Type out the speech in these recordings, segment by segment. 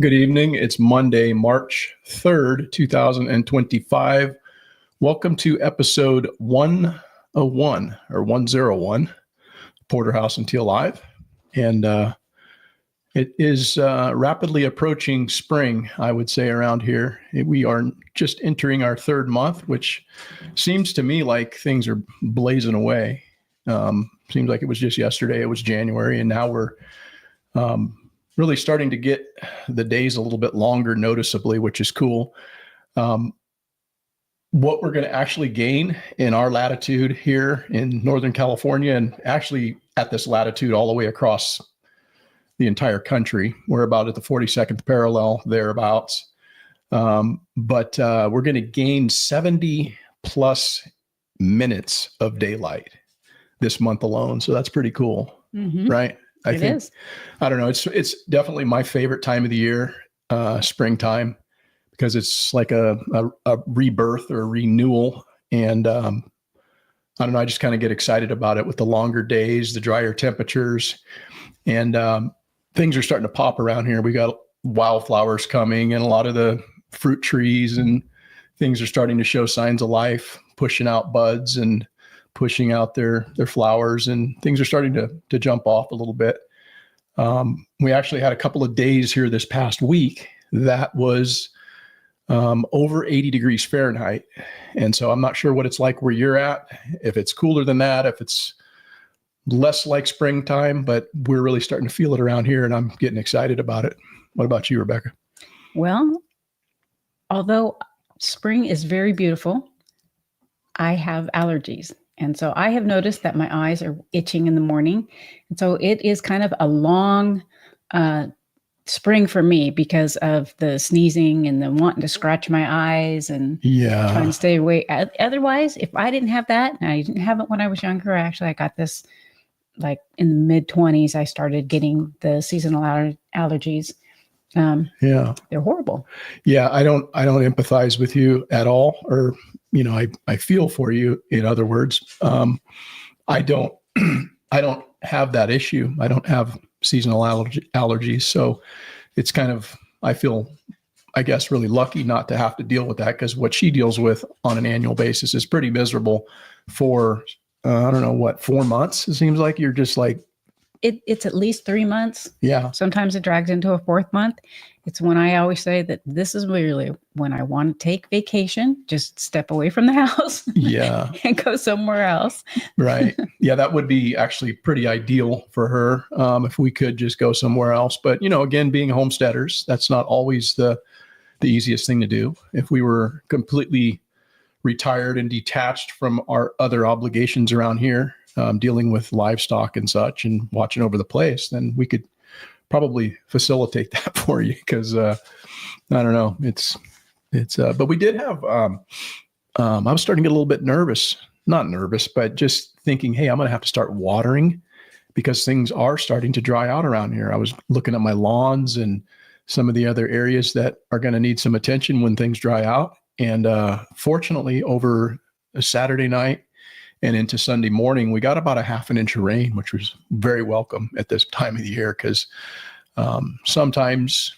Good evening. It's Monday, March 3rd, 2025. Welcome to episode 101 or 101, Porterhouse and Teal Live. And it is rapidly approaching spring, I would say, around here. We are just entering our third month, which seems to me like things are blazing away. Seems like it was just yesterday. It was January, and now we're really starting to get the days a little bit longer noticeably, which is cool. What we're going to actually gain in our latitude here in Northern California, and actually at this latitude all the way across the entire country, we're about at the 42nd parallel, thereabouts. But we're going to gain 70 plus minutes of daylight this month alone. So that's pretty cool, right? I think I don't know. It's definitely my favorite time of the year, springtime, because it's like a rebirth or a renewal. And I don't know. I just kind of get excited about it with the longer days, the drier temperatures, and things are starting to pop around here. We got wildflowers coming, and a lot of the fruit trees and things are starting to show signs of life, pushing out buds and pushing out their flowers, and things are starting to jump off a little bit. We actually had a couple of days here this past week that was over 80 degrees Fahrenheit. And so I'm not sure what it's like where you're at, if it's cooler than that, if it's less like springtime, but we're really starting to feel it around here, and I'm getting excited about it. What about you, Rebecca? Well, although spring is very beautiful, I have allergies. And so I have noticed that my eyes are itching in the morning. And so it is kind of a long spring for me because of the sneezing and the wanting to scratch my eyes and trying to stay away. Otherwise, if I didn't have that, and I didn't have it when I was younger, I got this like in the mid-20s, I started getting the seasonal allergies. They're horrible. Yeah, I don't empathize with you at all, or I feel for you. In other words, I don't have that issue. I don't have seasonal allergies, so it's kind of, I feel, I guess, really lucky not to have to deal with that, because what she deals with on an annual basis is pretty miserable for I don't know what, 4 months. It seems like you're just like. It's at least 3 months. Yeah. Sometimes it drags into a fourth month. It's when I always say that this is really when I want to take vacation, just step away from the house. Yeah. And go somewhere else. Right. Yeah, that would be actually pretty ideal for her, if we could just go somewhere else. But, again, being homesteaders, that's not always the easiest thing to do. If we were completely retired and detached from our other obligations around here, dealing with livestock and such and watching over the place, then we could probably facilitate that for you. Because I don't know, it's but we did have I was starting to get a little bit not nervous, but just thinking, hey, I'm going to have to start watering because things are starting to dry out around here. I was looking at my lawns and some of the other areas that are going to need some attention when things dry out. And fortunately, over a Saturday night and into Sunday morning, we got about a half an inch of rain, which was very welcome at this time of the year, because sometimes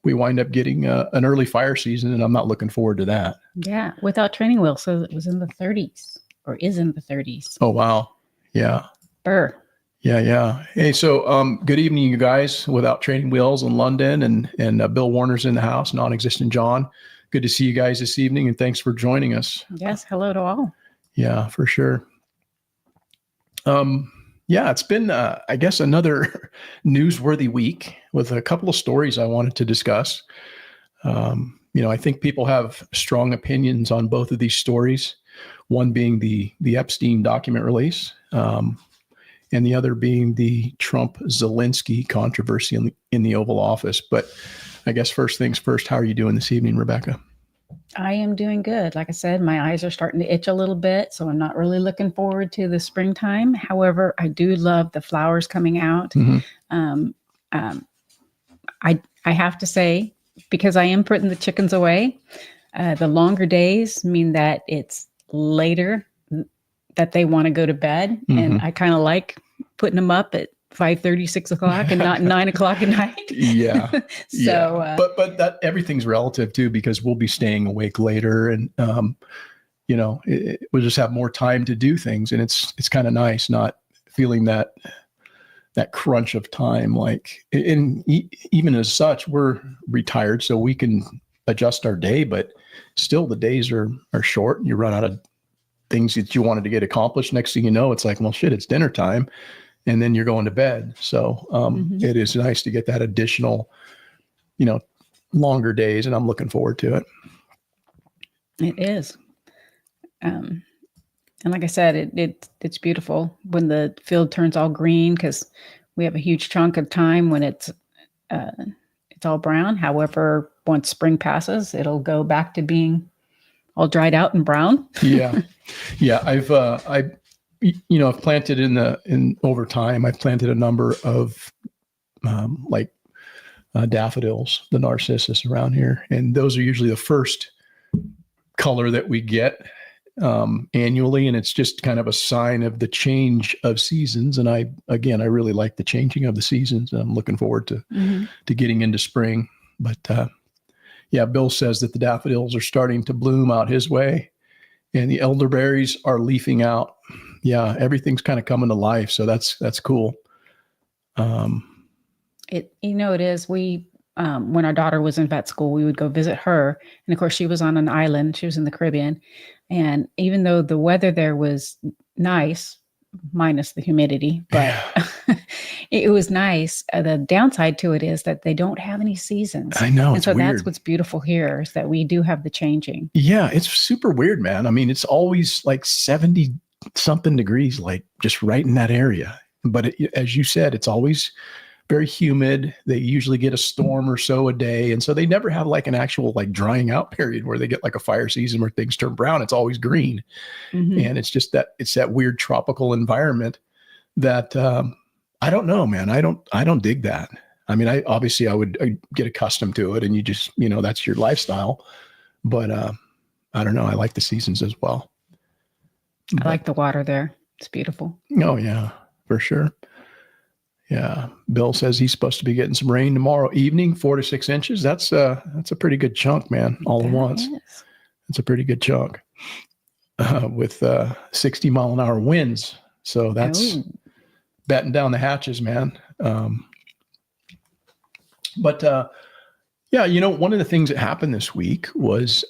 we wind up getting an early fire season, and I'm not looking forward to that. Yeah, without training wheels. So it was in the 30s, or is in the 30s. Oh, wow. Yeah. Burr. Yeah. Hey, so good evening, you guys. Without Training Wheels in London, and Bill Warner's in the house, non-existent John. Good to see you guys this evening, and thanks for joining us. Yes, hello to all. Yeah, for sure. It's been, I guess, another newsworthy week with a couple of stories I wanted to discuss. I think people have strong opinions on both of these stories, one being the Epstein document release, and the other being the Trump-Zelensky controversy in the Oval Office. But I guess first things first, how are you doing this evening, Rebecca? I am doing good. Like I said, my eyes are starting to itch a little bit, so I'm not really looking forward to the springtime. However, I do love the flowers coming out. Mm-hmm. I have to say, because I am putting the chickens away, the longer days mean that it's later that they want to go to bed. Mm-hmm. And I kind of like putting them up at 5:30, 6 o'clock, and not 9 o'clock at night. Yeah. So, yeah. But that everything's relative too, because we'll be staying awake later, and we'll just have more time to do things, and it's kind of nice not feeling that crunch of time. Like, even as such, we're retired, so we can adjust our day, but still the days are short, and you run out of things that you wanted to get accomplished. Next thing you know, it's like, well, shit, it's dinner time, and then you're going to bed. So it is nice to get that additional, longer days, and I'm looking forward to it. It is. And like I said, it's beautiful when the field turns all green, because we have a huge chunk of time when it's all brown. However, once spring passes, it'll go back to being all dried out and brown. Yeah. I've planted over time. I've planted a number of daffodils, the narcissus around here, and those are usually the first color that we get annually, and it's just kind of a sign of the change of seasons. And I really like the changing of the seasons, and I'm looking forward to getting into spring. But Bill says that the daffodils are starting to bloom out his way, and the elderberries are leafing out. Yeah, everything's kind of coming to life, so that's cool. It is. We when our daughter was in vet school, we would go visit her, and of course she was on an island. She was in the Caribbean, and even though the weather there was nice, minus the humidity, but it was nice. The downside to it is that they don't have any seasons. I know, and so weird. That's what's beautiful here, is that we do have the changing. Yeah, it's super weird, man. I mean, it's always like 70 something degrees, like just right in that area. But as you said, it's always very humid. They usually get a storm or so a day. And so they never have like an actual like drying out period where they get like a fire season where things turn brown. It's always green. And it's just that weird tropical environment that I don't know, man. I don't dig that. I mean, I would get accustomed to it, and you just, that's your lifestyle. But I don't know. I like the seasons as well. I like the water there. It's beautiful. Oh yeah, for sure. Yeah. Bill says he's supposed to be getting some rain tomorrow evening, 4 to 6 inches. That's a pretty good chunk, man, all at once. It's a pretty good chunk with 60 mile an hour winds. So that's batten down the hatches, man. But one of the things that happened this week was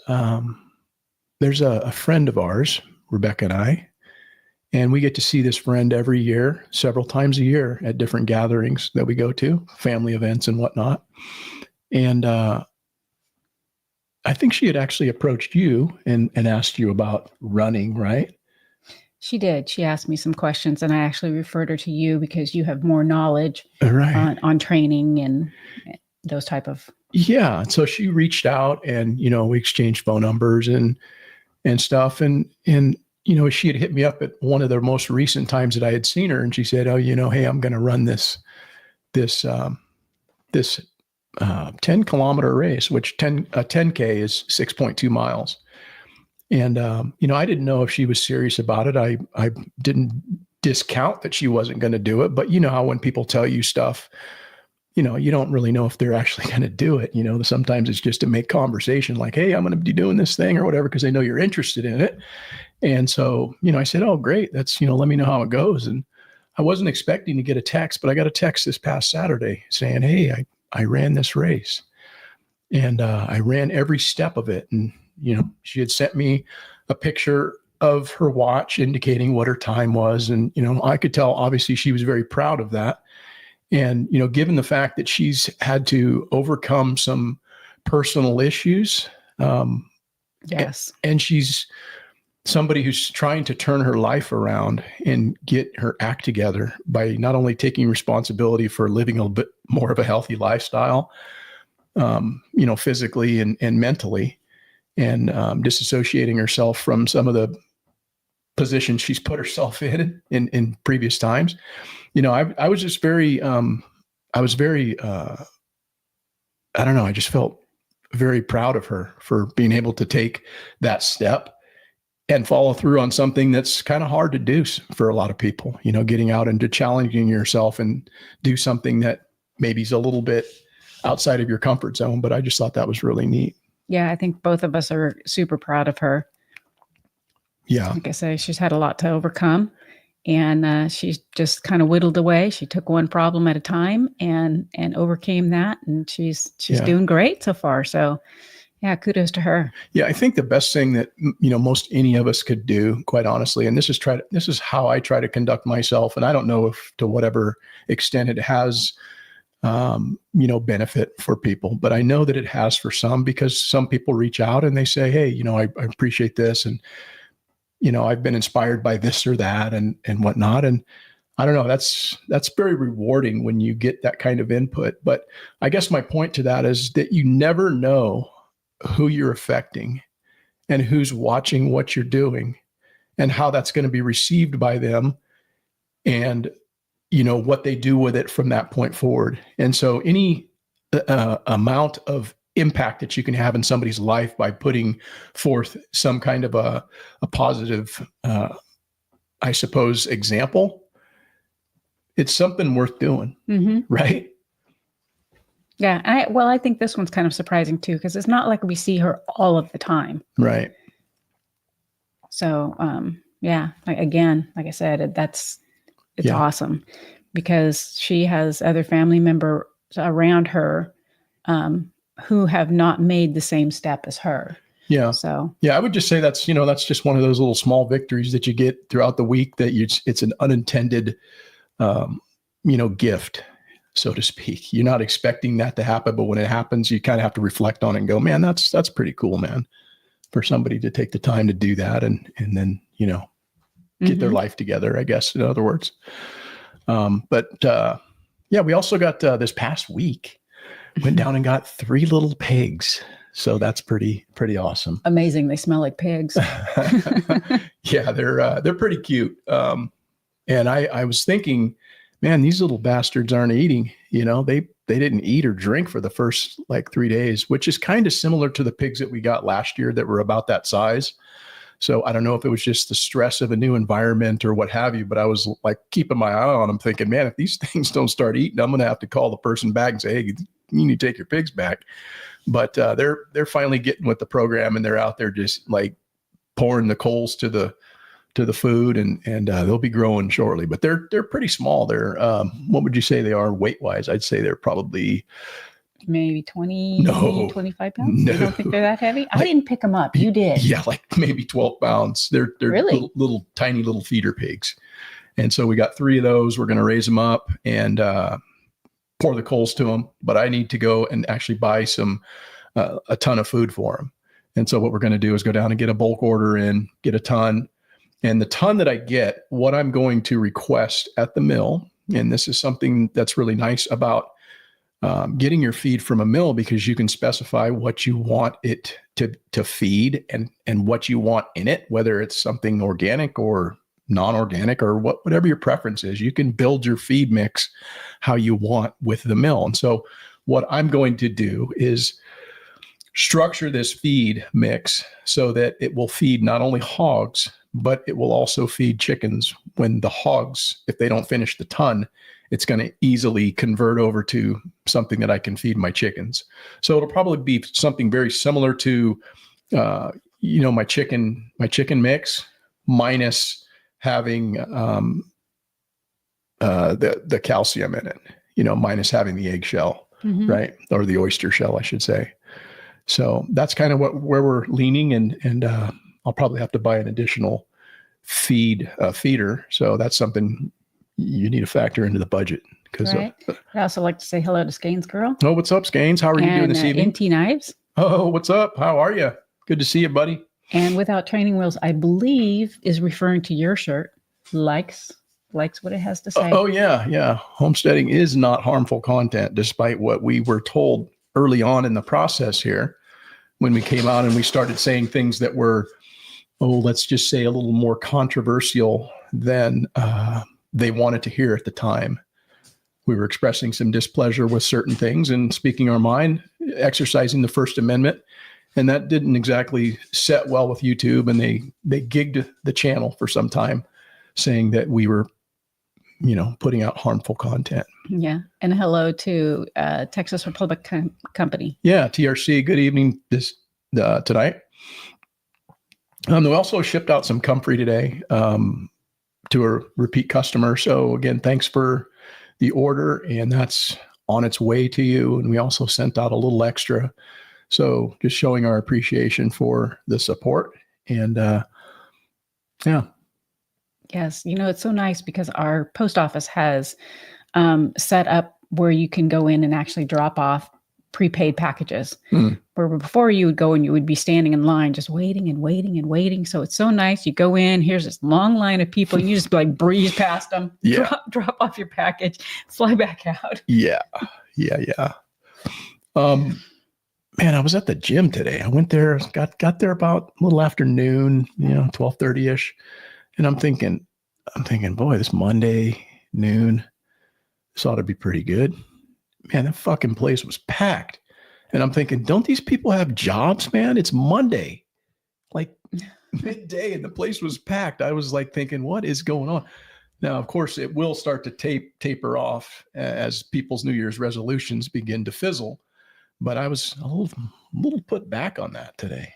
there's a friend of ours, Rebecca and I, and we get to see this friend every year, several times a year at different gatherings that we go to, family events and whatnot. And I think she had actually approached you and asked you about running, right? She did. She asked me some questions, and I actually referred her to you because you have more knowledge on training and those type of. Yeah. So she reached out, and, we exchanged phone numbers and stuff. And she had hit me up at one of the most recent times that I had seen her, and she said, hey, I'm going to run this 10-kilometer race, which a 10K is 6.2 miles. And, I didn't know if she was serious about it. I didn't discount that she wasn't going to do it, but how when people tell you stuff, you don't really know if they're actually going to do it. Sometimes it's just to make conversation, like, hey, I'm going to be doing this thing or whatever, because they know you're interested in it. And so, I said, oh, great. That's, let me know how it goes. And I wasn't expecting to get a text, but I got a text this past Saturday saying, hey, I ran this race, and I ran every step of it. And, she had sent me a picture of her watch indicating what her time was. And, I could tell, obviously, she was very proud of that. And, given the fact that she's had to overcome some personal issues. Yes. And she's somebody who's trying to turn her life around and get her act together by not only taking responsibility for living a bit more of a healthy lifestyle, physically and mentally, and disassociating herself from some of the positions she's put herself in previous times. I was just very, I just felt very proud of her for being able to take that step and follow through on something that's kind of hard to do for a lot of people, getting out and challenging yourself and do something that maybe is a little bit outside of your comfort zone. But I just thought that was really neat. Yeah, I think both of us are super proud of her. Yeah. Like I say, she's had a lot to overcome, and she's just kind of whittled away. She took one problem at a time and overcame that, and she's doing great so far. So yeah, kudos to her. Yeah, I think the best thing that most any of us could do, quite honestly, and this is how I try to conduct myself, and I don't know if to whatever extent it has benefit for people, but I know that it has for some, because some people reach out and they say, hey, I appreciate this, and I've been inspired by this or that and whatnot. And I don't know, that's very rewarding when you get that kind of input. But I guess my point to that is that you never know who you're affecting and who's watching what you're doing and how that's going to be received by them, and what they do with it from that point forward. And so any amount of impact that you can have in somebody's life by putting forth some kind of a positive, I suppose, example, it's something worth doing. Mm-hmm. Right? Yeah. I think this one's kind of surprising too, because it's not like we see her all of the time. Right. So, yeah, like I said, it's awesome, because she has other family members around her who have not made the same step as her. Yeah. So, yeah, I would just say that's just one of those little small victories that you get throughout the week, that it's an unintended, gift, so to speak. You're not expecting that to happen, but when it happens, you kind of have to reflect on it and go, man, that's pretty cool, man, for somebody to take the time to do that. And then, get their life together, I guess, in other words. Yeah, we also got this past week, went down and got 3 little pigs. So that's pretty awesome. Amazing. They smell like pigs. Yeah, they're pretty cute. And I was thinking, man, these little bastards aren't eating. They didn't eat or drink for the first 3 days, which is kind of similar to the pigs that we got last year that were about that size. So I don't know if it was just the stress of a new environment or what have you, but I was keeping my eye on them, thinking, man, if these things don't start eating, I'm going to have to call the person back and say, hey, you need to take your pigs back. But they're finally getting with the program, and they're out there just pouring the coals to the food, and they'll be growing shortly. But they're pretty small. They're what would you say they are weight wise? I'd say they're probably maybe 25 pounds. No. You don't think they're that heavy? I didn't pick them up. You did. Yeah, maybe 12 pounds. They're really little tiny little feeder pigs. And so we got 3 of those. We're going to raise them up and pour the coals to them. But I need to go and actually buy a ton of food for them. And so what we're going to do is go down and get a bulk order in, get a ton. And the ton that I get, what I'm going to request at the mill, and this is something that's really nice about getting your feed from a mill, because you can specify what you want it to feed and what you want in it, whether it's something organic or non-organic or whatever your preference is. You can build your feed mix how you want with the mill. And so what I'm going to do is structure this feed mix so that it will feed not only hogs, but it will also feed chickens. When the hogs, if they don't finish the ton, it's going to easily convert over to something that I can feed my chickens. So it'll probably be something very similar to, my chicken mix, minus having the calcium in it, minus having the eggshell, right? Or the oyster shell, I should say. So that's kind of where we're leaning, and I'll probably have to buy an additional feeder. So that's something you need to factor into the budget. Right. I'd also like to say hello to Skane's girl. Oh, what's up, Skanes? How are you doing this evening? NT Knives. Oh, what's up? How are you? Good to see you, buddy. And Without Training Wheels, I believe, is referring to your shirt. Likes what it has to say. Oh, yeah. Homesteading is not harmful content, despite what we were told early on in the process here, when we came out and we started saying things that were, let's just say a little more controversial than they wanted to hear at the time. We were expressing some displeasure with certain things and speaking our mind, exercising the First Amendment. And that didn't exactly set well with YouTube. And they gigged the channel for some time saying that we were, putting out harmful content. Yeah. And hello to Texas Republic Company. Yeah. TRC. Good evening tonight. They also shipped out some comfrey today to a repeat customer. So again, thanks for the order, and that's on its way to you. And we also sent out a little extra. So just showing our appreciation for the support. And yeah. Yes. It's so nice because our post office has set up where you can go in and actually drop off prepaid packages. Where before you would go and you would be standing in line just waiting and waiting and waiting. So it's so nice. You go in, here's this long line of people, and you just like breeze past them, drop off your package, fly back out. Yeah. Man, I was at the gym today. I went there, got there about a little after noon, 12:30ish. And I'm thinking, boy, this Monday noon, this ought to be pretty good. Man, that fucking place was packed. And I'm thinking, don't these people have jobs, man? It's Monday, like midday, and the place was packed. I was like thinking, what is going on? Now, of course, it will start to taper off as people's New Year's resolutions begin to fizzle. But I was a little put back on that today,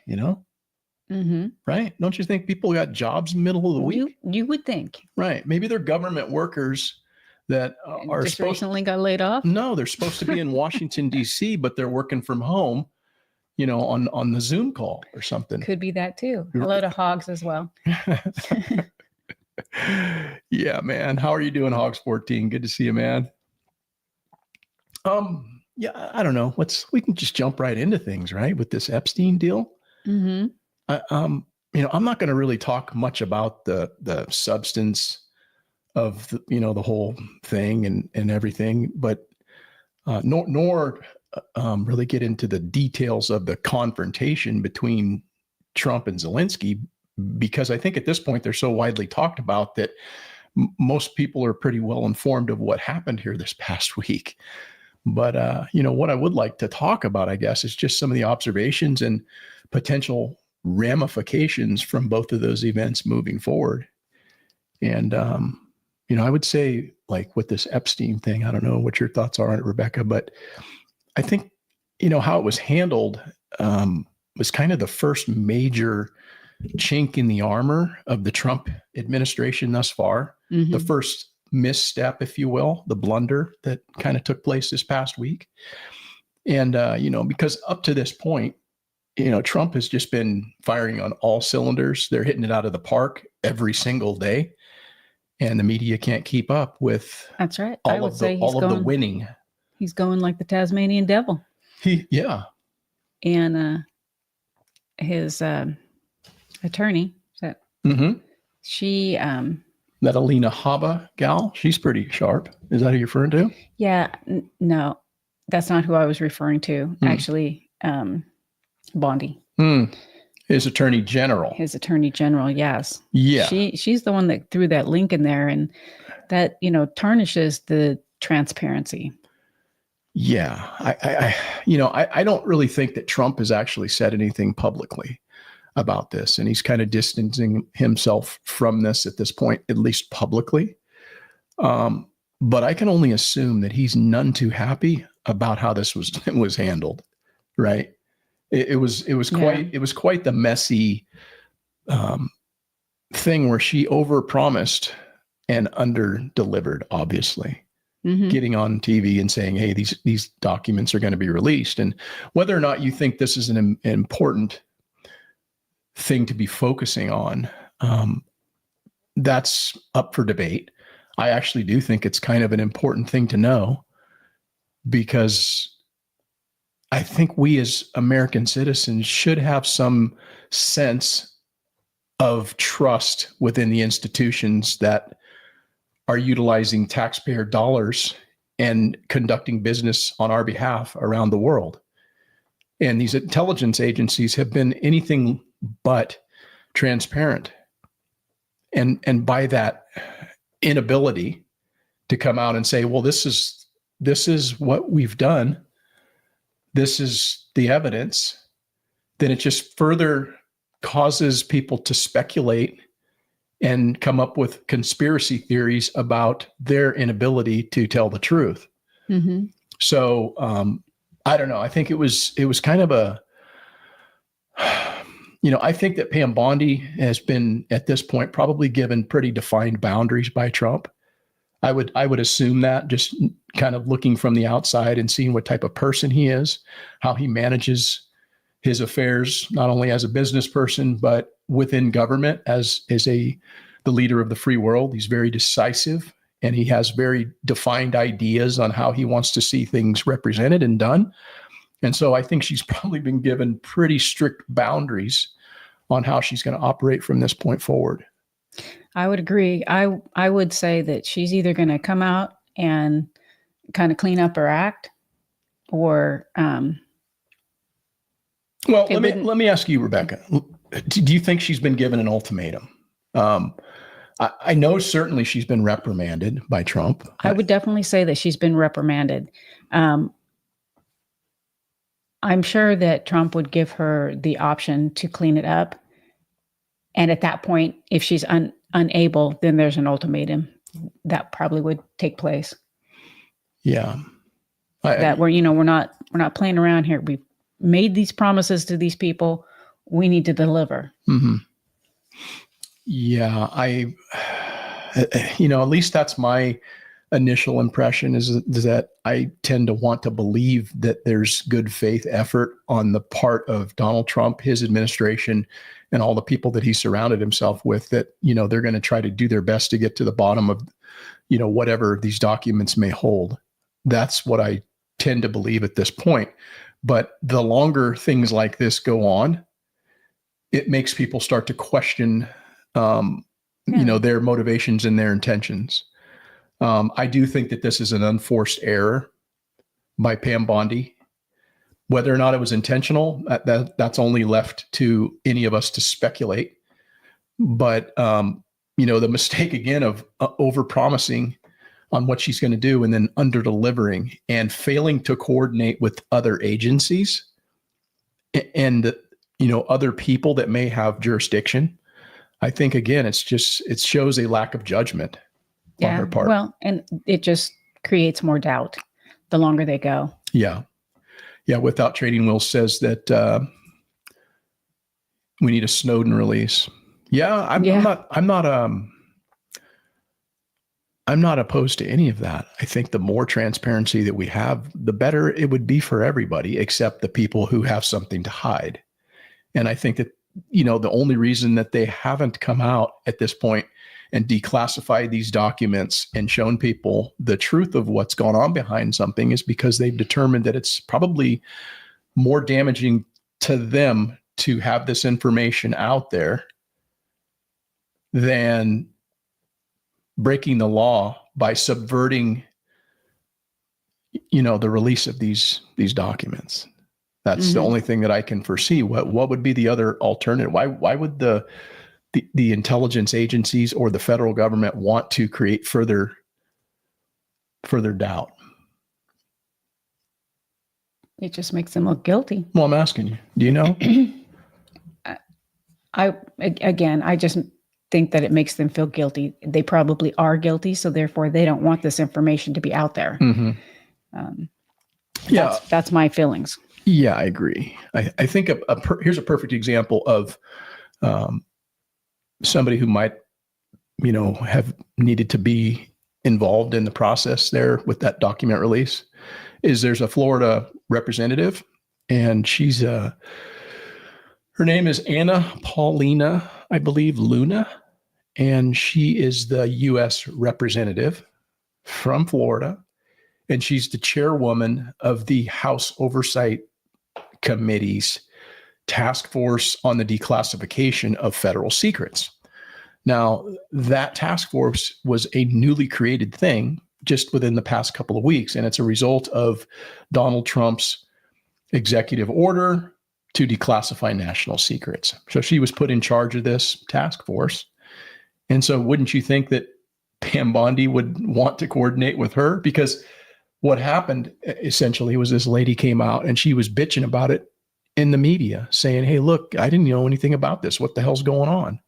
Mm-hmm. Right? Don't you think people got jobs in the middle of the week? You would think. Right. Maybe they're government workers that are just recently got laid off. No, they're supposed to be in Washington, D.C., but they're working from home, on the Zoom call or something. Could be that too. Hello to Hogs as well. Yeah, man. How are you doing, Hogs 14? Good to see you, man. Yeah, I don't know. We can just jump right into things, right? With this Epstein deal. Mm-hmm. I'm not going to really talk much about the substance of the whole thing and everything, but nor really get into the details of the confrontation between Trump and Zelensky, because I think at this point they're so widely talked about that most people are pretty well informed of what happened here this past week. But what I would like to talk about, I guess, is just some of the observations and potential ramifications from both of those events moving forward. And I would say, like with this Epstein thing, I don't know what your thoughts are on it, Rebecca, but I think, how it was handled was kind of the first major chink in the armor of the Trump administration thus far. Mm-hmm. The first misstep, if you will, the blunder that kind of took place this past week. And, because up to this point, Trump has just been firing on all cylinders. They're hitting it out of the park every single day. And the media can't keep up with That's right. all of the winning. He's going like the Tasmanian devil. Yeah. And his attorney, she that Alina Habba gal, she's pretty sharp. Is that who you're referring to? Yeah. No, that's not who I was referring to. Actually, Bondi. His attorney general. Yes. Yeah. She's the one that threw that link in there, and that, tarnishes the transparency. Yeah. I don't really think that Trump has actually said anything publicly about this, and he's kind of distancing himself from this at this point, at least publicly. But I can only assume that he's none too happy about how this was handled, right? It was quite the messy thing where she overpromised and under-delivered, obviously. Mm-hmm. Getting on TV and saying, hey, these documents are going to be released. And whether or not you think this is an important thing to be focusing on, that's up for debate. I actually do think it's kind of an important thing to know, because I think we as American citizens should have some sense of trust within the institutions that are utilizing taxpayer dollars and conducting business on our behalf around the world. And these intelligence agencies have been anything but transparent. And by that inability to come out and say, well, this is what we've done, this is the evidence, then it just further causes people to speculate and come up with conspiracy theories about their inability to tell the truth. Mm-hmm. So I don't know. I think it was kind of a, I think that Pam Bondi has been at this point probably given pretty defined boundaries by Trump. I would assume that, just kind of looking from the outside and seeing what type of person he is, how he manages his affairs, not only as a business person, but within government as the leader of the free world. He's very decisive, and he has very defined ideas on how he wants to see things represented and done. And so I think she's probably been given pretty strict boundaries on how she's going to operate from this point forward. I would agree. I would say that she's either going to come out and kind of clean up her act, or well, let me ask you, Rebecca. Do you think she's been given an ultimatum? I know certainly she's been reprimanded by Trump. I would definitely say that she's been reprimanded. I'm sure that Trump would give her the option to clean it up. And at that point, if she's unable, then there's an ultimatum that probably would take place. Yeah. We're not playing around here. We've made these promises to these people. We need to deliver. Mm-hmm. Yeah. At least that's my initial impression, is that I tend to want to believe that there's good faith effort on the part of Donald Trump, his administration, and all the people that he surrounded himself with, that, they're going to try to do their best to get to the bottom of, whatever these documents may hold. That's what I tend to believe at this point. But the longer things like this go on, it makes people start to question, their motivations and their intentions. I do think that this is an unforced error by Pam Bondi. Whether or not it was intentional, that's only left to any of us to speculate. But, the mistake again of over-promising on what she's going to do and then under-delivering and failing to coordinate with other agencies and, other people that may have jurisdiction. I think, again, it shows a lack of judgment on her part. Well, and it just creates more doubt the longer they go. Yeah. Yeah. Without Trading Wheels says that we need a Snowden release. Yeah. I'm not opposed to any of that. I think the more transparency that we have, the better it would be for everybody, except the people who have something to hide. And I think that, the only reason that they haven't come out at this point and declassified these documents and shown people the truth of what's gone on behind something is because they've determined that it's probably more damaging to them to have this information out there than breaking the law by subverting, the release of these documents. That's the only thing that I can foresee. What would be the other alternative? Why would the intelligence agencies or the federal government want to create further doubt? It just makes them look guilty. Well, I'm asking you, do you know? I just think that it makes them feel guilty. They probably are guilty, so therefore they don't want this information to be out there. Mm-hmm. That's my feelings. Yeah, I agree. I think here's a perfect example of somebody who might, have needed to be involved in the process there with that document release. There's a Florida representative, and she's her name is Anna Paulina, I believe, Luna, and she is the U.S. representative from Florida, and she's the chairwoman of the House Oversight Committee's task force on the declassification of federal secrets. Now, that task force was a newly created thing just within the past couple of weeks, and it's a result of Donald Trump's executive order to declassify national secrets. So she was put in charge of this task force. And so wouldn't you think that Pam Bondi would want to coordinate with her? Because what happened essentially was this lady came out and she was bitching about it in the media saying, hey, look, I didn't know anything about this. What the hell's going on?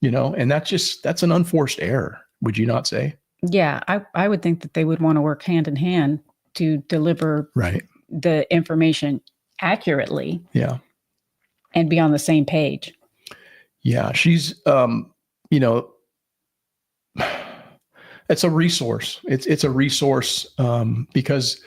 And that's an unforced error. Would you not say? Yeah, I would think that they would want to work hand in hand to deliver Right. the information accurately. Yeah. And be on the same page. Yeah. She's, it's a resource. It's a resource because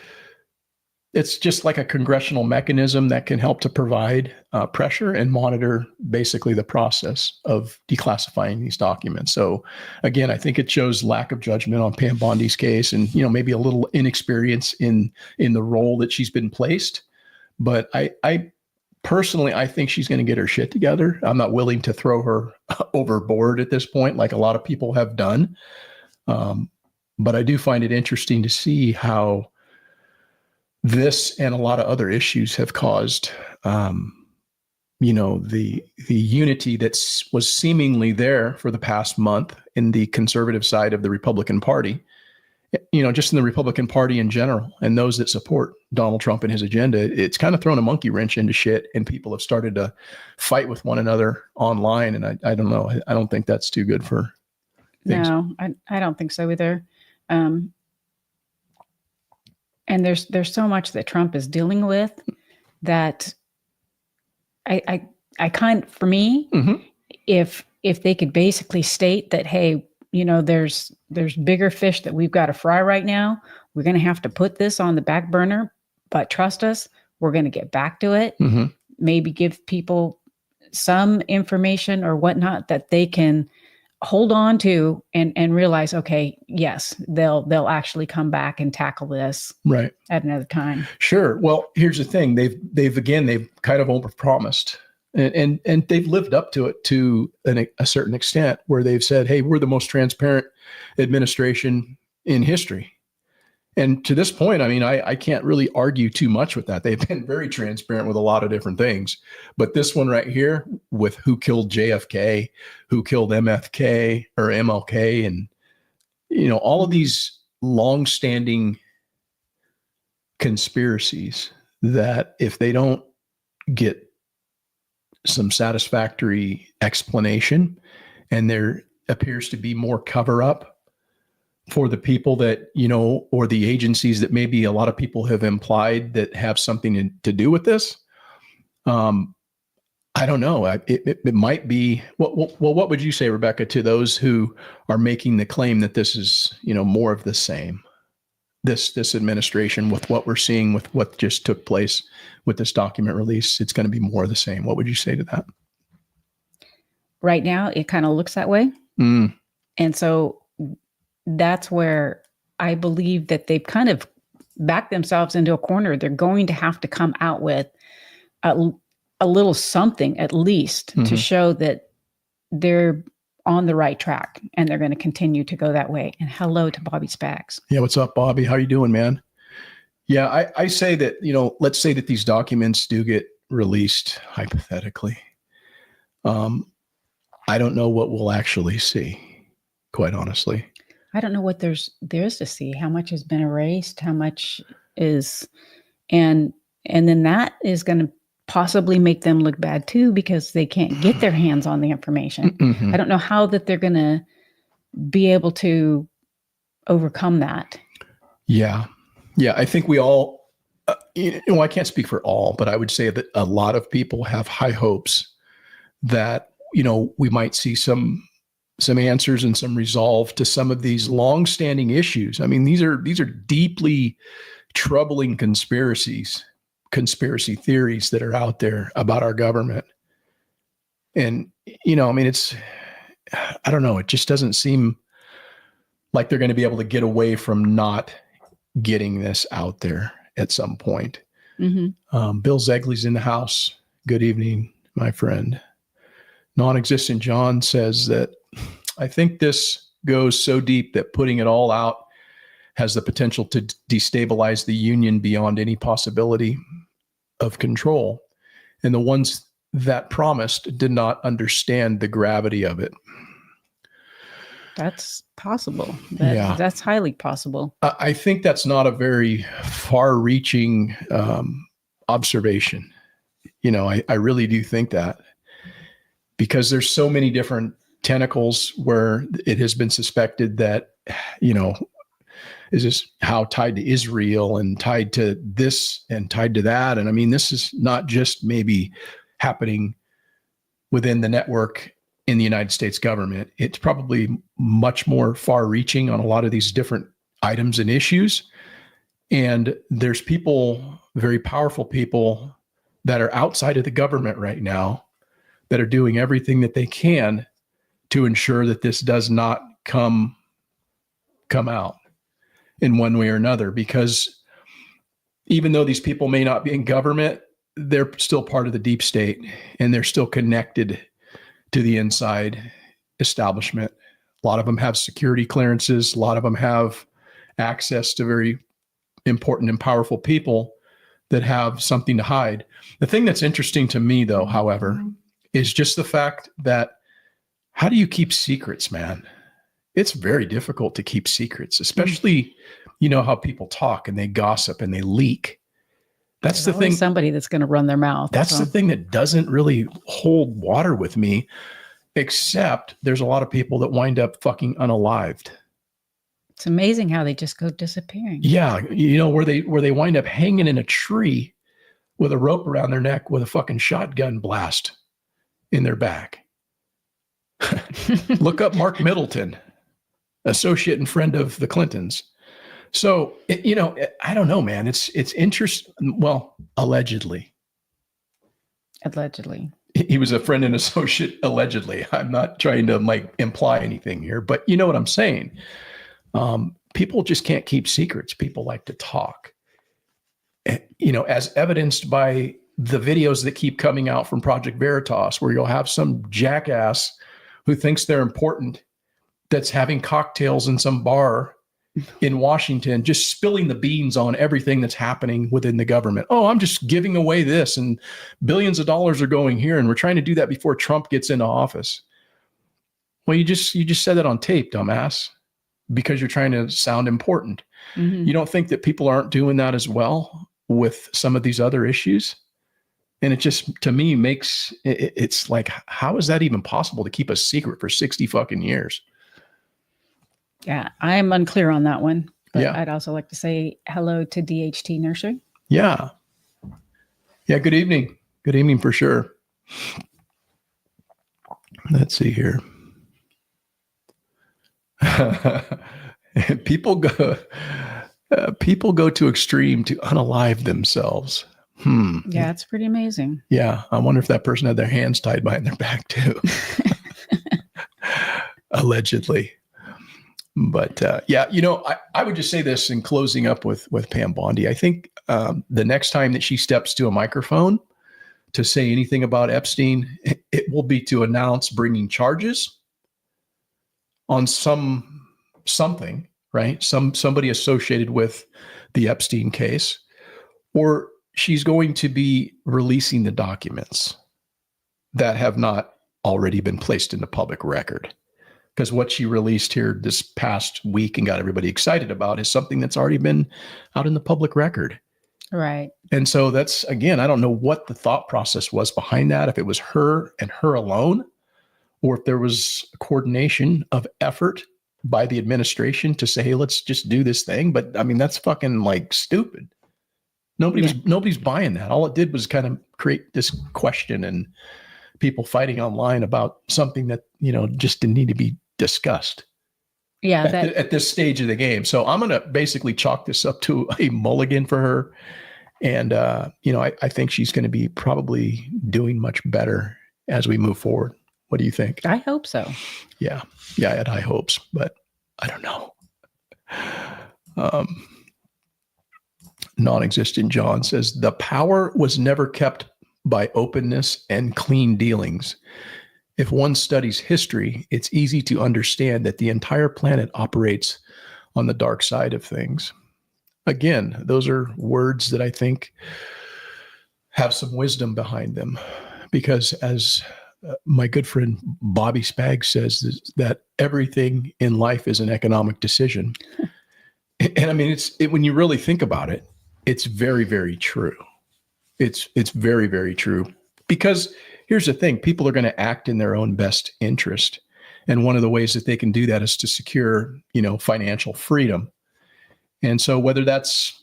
it's just like a congressional mechanism that can help to provide pressure and monitor basically the process of declassifying these documents. So again, I think it shows lack of judgment on Pam Bondi's case and, maybe a little inexperience in the role that she's been placed. But I personally, I think she's going to get her shit together. I'm not willing to throw her overboard at this point, like a lot of people have done. But I do find it interesting to see how this and a lot of other issues have caused, the unity that was seemingly there for the past month in the conservative side of the Republican Party, just in the Republican Party in general, and those that support Donald Trump and his agenda. It's kind of thrown a monkey wrench into shit, and people have started to fight with one another online. And I don't know. I don't think that's too good for things. No, I don't think so either. And there's so much that Trump is dealing with that I for me, Mm-hmm. if they could basically state that, hey, there's bigger fish that we've got to fry right now. We're going to have to put this on the back burner, but trust us, we're going to get back to it. Mm-hmm. Maybe give people some information or whatnot that they can hold on to and realize, okay, yes, they'll actually come back and tackle this right at another time. Sure. Well, here's the thing. They've kind of overpromised and they've lived up to it to a certain extent where they've said, hey, we're the most transparent administration in history. And to this point, I mean, I can't really argue too much with that. They've been very transparent with a lot of different things. But this one right here with who killed JFK, who killed MFK or MLK, and, all of these longstanding conspiracies that if they don't get some satisfactory explanation and there appears to be more cover up for the people that, or the agencies that maybe a lot of people have implied that have something to do with this. I don't know. It might be, well, what would you say, Rebecca, to those who are making the claim that this is, more of the same, this administration with what we're seeing with what just took place with this document release? It's going to be more of the same. What would you say to that? Right now, it kind of looks that way. Mm. And so that's where I believe that they've kind of backed themselves into a corner. They're going to have to come out with a little something at least to show that they're on the right track and they're going to continue to go that way. And hello to Bobby Spags. Yeah. What's up, Bobby? How you doing, man? Yeah. I say that, let's say that these documents do get released hypothetically. I don't know what we'll actually see, quite honestly. I don't know what there is to see. How much has been erased? How much is, and then that is going to possibly make them look bad too, because they can't get their hands on the information. Mm-hmm. I don't know how that they're going to be able to overcome that. Yeah. Yeah. I think we all, I can't speak for all, but I would say that a lot of people have high hopes that, we might see some answers and some resolve to some of these long-standing issues. I mean, these are deeply troubling conspiracy theories that are out there about our government. And, I mean, I don't know. It just doesn't seem like they're going to be able to get away from not getting this out there at some point. Mm-hmm. Bill Zegley's in the house. Good evening, my friend. Non-existent John says that I think this goes so deep that putting it all out has the potential to destabilize the union beyond any possibility of control. And the ones that promised did not understand the gravity of it. That's possible. That's highly possible. I think that's not a very far-reaching observation. I really do think that, because there's so many different tentacles where it has been suspected that, is this how tied to Israel and tied to this and tied to that? And I mean, this is not just maybe happening within the network in the United States government. It's probably much more far reaching on a lot of these different items and issues. And there's people, very powerful people, that are outside of the government right now that are doing everything that they can to ensure that this does not come out in one way or another. Because even though these people may not be in government, they're still part of the deep state, and they're still connected to the inside establishment. A lot of them have security clearances. A lot of them have access to very important and powerful people that have something to hide. The thing that's interesting to me, though, however, is just the fact that, how do you keep secrets, man? It's very difficult to keep secrets, especially, how people talk and they gossip and they leak. That's There's the thing. Somebody that's going to run their mouth. That's the thing that doesn't really hold water with me, except there's a lot of people that wind up fucking unalived. It's amazing how they just go disappearing. Yeah. Where they wind up hanging in a tree with a rope around their neck with a fucking shotgun blast in their back. Look up Mark Middleton, associate and friend of the Clintons. So, I don't know, man. It's interesting. Well, allegedly. He was a friend and associate, allegedly. I'm not trying to imply anything here, but you know what I'm saying. People just can't keep secrets. People like to talk. As evidenced by the videos that keep coming out from Project Veritas, where you'll have some jackass who thinks they're important that's having cocktails in some bar in Washington, just spilling the beans on everything that's happening within the government. Oh, I'm just giving away this, and billions of dollars are going here, and we're trying to do that before Trump gets into office. Well, you just said that on tape, dumbass, because you're trying to sound important. Mm-hmm. You don't think that people aren't doing that as well with some of these other issues? And it just, to me, makes it's like, how is that even possible to keep a secret for 60 fucking years? Yeah, I'm unclear on that one. But yeah. I'd also like to say hello to DHT Nursery. Yeah. Yeah, good evening. Good evening for sure. Let's see here. People go to extreme to unalive themselves. Yeah, it's pretty amazing. Yeah, I wonder if that person had their hands tied behind their back too. Allegedly. But I would just say this in closing up with Pam Bondi. I think the next time that she steps to a microphone to say anything about Epstein, it will be to announce bringing charges on something, right? Somebody associated with the Epstein case, or she's going to be releasing the documents that have not already been placed in the public record. Because what she released here this past week and got everybody excited about is something that's already been out in the public record. Right. And so that's, again, I don't know what the thought process was behind that, if it was her and her alone, or if there was a coordination of effort by the administration to say, hey, let's just do this thing. But I mean, that's fucking stupid. Nobody's buying that. All it did was kind of create this question and people fighting online about something that, just didn't need to be discussed. Yeah. At this stage of the game. So I'm going to basically chalk this up to a mulligan for her. And, I think she's going to be probably doing much better as we move forward. What do you think? I hope so. Yeah. Yeah. I had high hopes, but I don't know. Non-existent John says, the power was never kept by openness and clean dealings. If one studies history, it's easy to understand that the entire planet operates on the dark side of things. Again, those are words that I think have some wisdom behind them, because as my good friend Bobby Spagg says, that everything in life is an economic decision. And I mean, when you really think about it, it's very, very true. It's very, very true. Because here's the thing, people are going to act in their own best interest. And one of the ways that they can do that is to secure, financial freedom. And so whether that's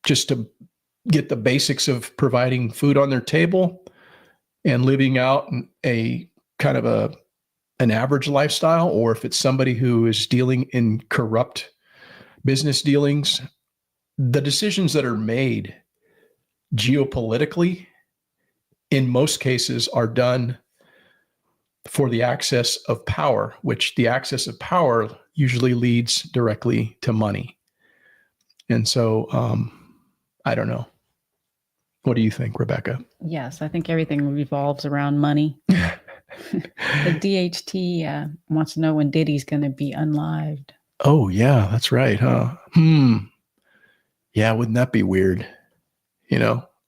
just to get the basics of providing food on their table and living out a kind of an average lifestyle, or if it's somebody who is dealing in corrupt business dealings, the decisions that are made geopolitically in most cases are done for the access of power, which the access of power usually leads directly to money. And so I don't know. What do you think, Rebecca? Yes, I think everything revolves around money. The DHT wants to know when Diddy's going to be unlived. Oh, yeah, that's right, huh? Yeah, wouldn't that be weird?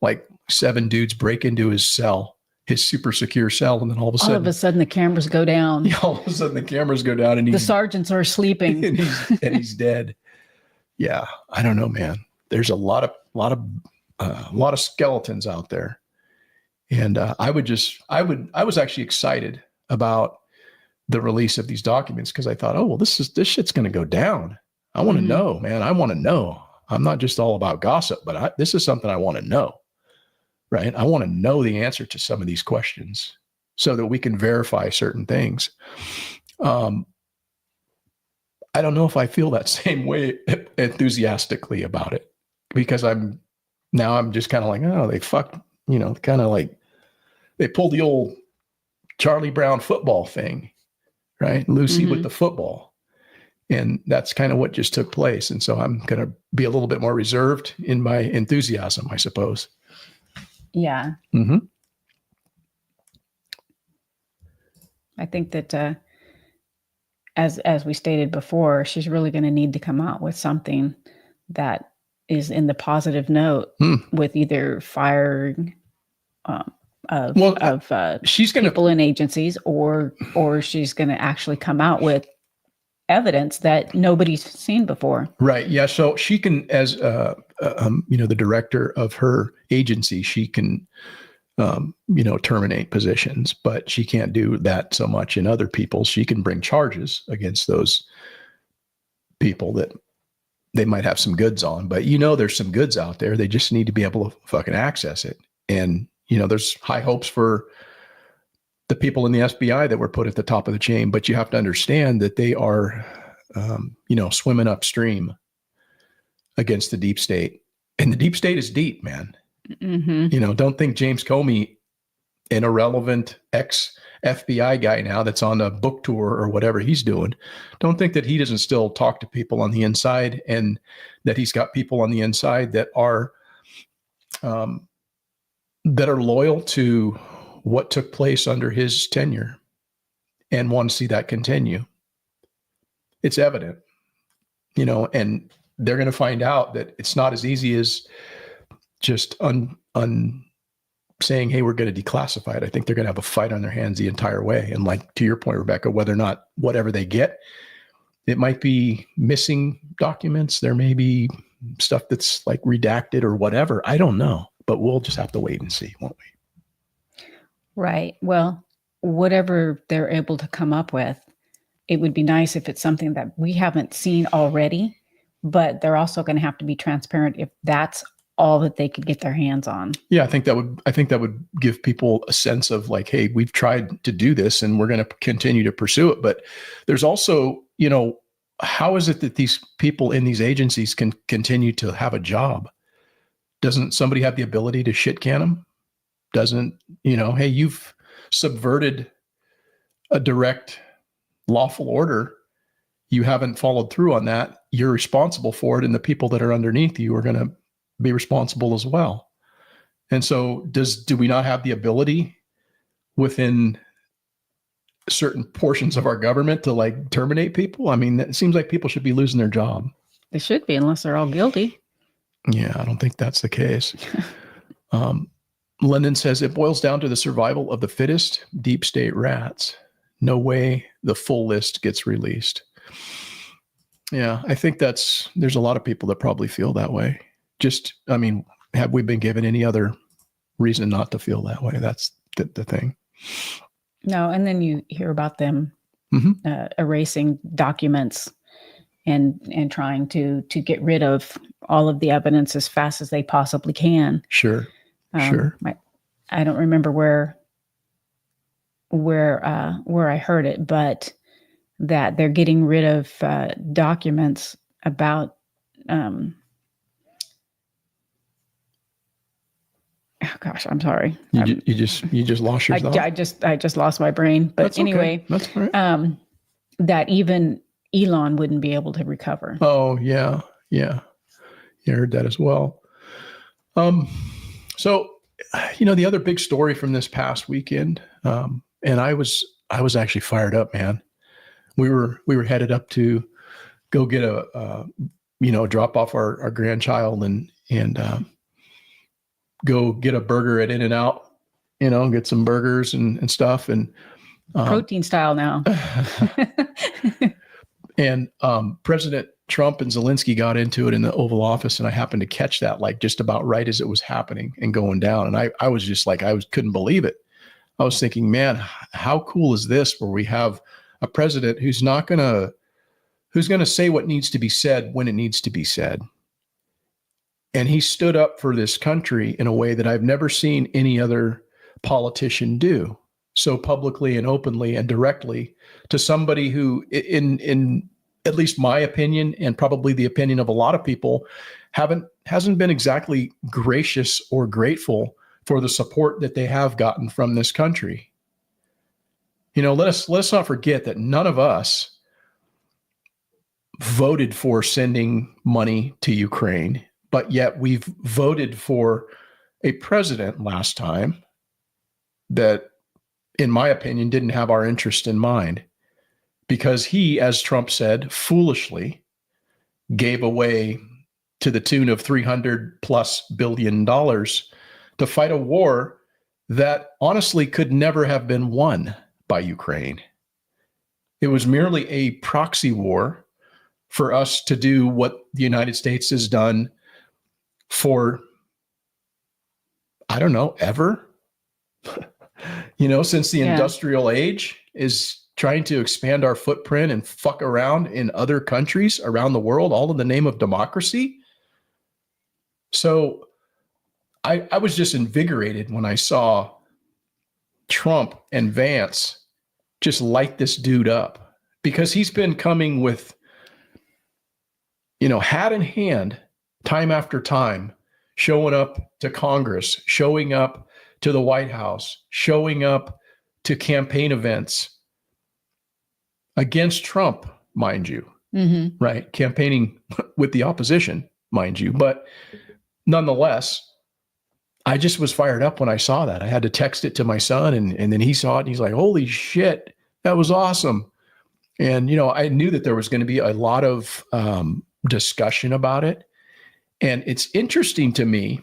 Like 7 dudes break into his cell, his super secure cell, and then all of a sudden the cameras go down. All of a sudden the cameras go down and the sergeants are sleeping. and he's dead. Yeah, I don't know, man. There's a lot of skeletons out there. And I was actually excited about the release of these documents because I thought, oh, well, this shit's going to go down. I want to know, man. I want to know. I'm not just all about gossip, but this is something I want to know, right? I want to know the answer to some of these questions so that we can verify certain things. I don't know if I feel that same way enthusiastically about it because I'm just kind of like, oh, they fucked, kind of like they pulled the old Charlie Brown football thing, right? Lucy with the football. And that's kind of what just took place. And so I'm going to be a little bit more reserved in my enthusiasm, I suppose. Yeah. Mm-hmm. I think that as we stated before, she's really going to need to come out with something that is in the positive note with either firing she's going to people in agencies or she's going to actually come out with evidence that nobody's seen before. Right. Yeah. So she can, as the director of her agency, she can, terminate positions, but she can't do that so much in other people. She can bring charges against those people that they might have some goods on, but there's some goods out there. They just need to be able to fucking access it. And, there's high hopes for the people in the FBI that were put at the top of the chain, but you have to understand that they are, swimming upstream against the deep state, and the deep state is deep, man. Mm-hmm. Don't think James Comey, an irrelevant ex-FBI guy now that's on a book tour or whatever he's doing, don't think that he doesn't still talk to people on the inside and that he's got people on the inside that are loyal to what took place under his tenure and want to see that continue. It's evident, and they're going to find out that it's not as easy as just saying, hey, we're going to declassify it. I think they're going to have a fight on their hands the entire way. And like, to your point, Rebecca, whether or not whatever they get, it might be missing documents. There may be stuff that's like redacted or whatever. I don't know, but we'll just have to wait and see, won't we? Right. Well, whatever they're able to come up with, it would be nice if it's something that we haven't seen already, but they're also going to have to be transparent if that's all that they could get their hands on. Yeah, I think that would give people a sense of like, hey, we've tried to do this and we're going to continue to pursue it. But there's also, how is it that these people in these agencies can continue to have a job? Doesn't somebody have the ability to shit can them? Doesn't, hey, you've subverted a direct lawful order. You haven't followed through on that. You're responsible for it. And the people that are underneath you are going to be responsible as well. And so do we not have the ability within certain portions of our government to like terminate people? I mean, it seems like people should be losing their job. They should be, unless they're all guilty. Yeah, I don't think that's the case. Lennon says it boils down to the survival of the fittest, deep state rats. No way the full list gets released. Yeah, I think there's a lot of people that probably feel that way. Have we been given any other reason not to feel that way. That's the thing. No, and then you hear about them Mm-hmm. erasing documents and trying to get rid of all of the evidence as fast as they possibly can. Sure. Sure. I don't remember where I heard it, but that they're getting rid of documents about oh gosh, I'm sorry. You just lost your thought? I just lost my brain. But That's anyway, okay. That's all right. That even Elon wouldn't be able to recover. Oh yeah. Yeah. I heard that as well. So, the other big story from this past weekend, and I was actually fired up, man. We were headed up to go get drop off our grandchild and go get a burger at In-N-Out, get some burgers and stuff. And protein style now. And President Trump and Zelensky got into it in the Oval Office, and I happened to catch that like just about right as it was happening and going down. And I was just like, couldn't believe it. I was thinking, man, how cool is this, where we have a president who's going to say what needs to be said when it needs to be said. And he stood up for this country in a way that I've never seen any other politician do, so publicly and openly and directly, to somebody who, in at least my opinion, and probably the opinion of a lot of people, hasn't been exactly gracious or grateful for the support that they have gotten from this country. Let us not forget that none of us voted for sending money to Ukraine, but yet we've voted for a president last time that, in my opinion, didn't have our interest in mind, because he, as Trump said, foolishly gave away to the tune of $300+ billion to fight a war that honestly could never have been won by Ukraine. It was merely a proxy war for us to do what the United States has done for, I don't know, ever. Since the industrial age, is trying to expand our footprint and fuck around in other countries around the world, all in the name of democracy. So I was just invigorated when I saw Trump and Vance just light this dude up, because he's been coming with, hat in hand, time after time, showing up to Congress, showing up to the White House, showing up to campaign events against Trump, mind you, right? Campaigning with the opposition, mind you. But nonetheless, I just was fired up when I saw that. I had to text it to my son, and then he saw it and he's like, holy shit, that was awesome. And, I knew that there was going to be a lot of discussion about it. And it's interesting to me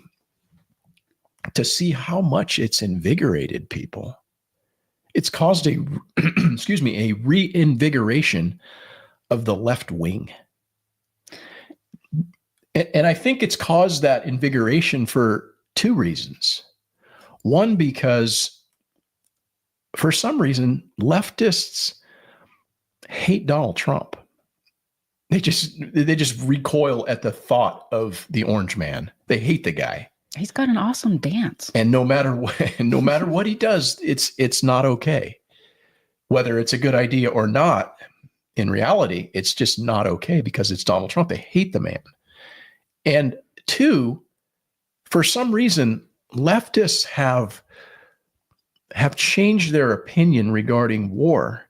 to see how much it's invigorated people. It's caused a reinvigoration of the left wing. And I think it's caused that invigoration for two reasons. One, because for some reason, leftists hate Donald Trump. They just recoil at the thought of the orange man. They hate the guy. He's got an awesome dance. And no matter what he does, it's not okay. Whether it's a good idea or not, in reality, it's just not okay because it's Donald Trump. They hate the man. And two, for some reason, leftists have changed their opinion regarding war,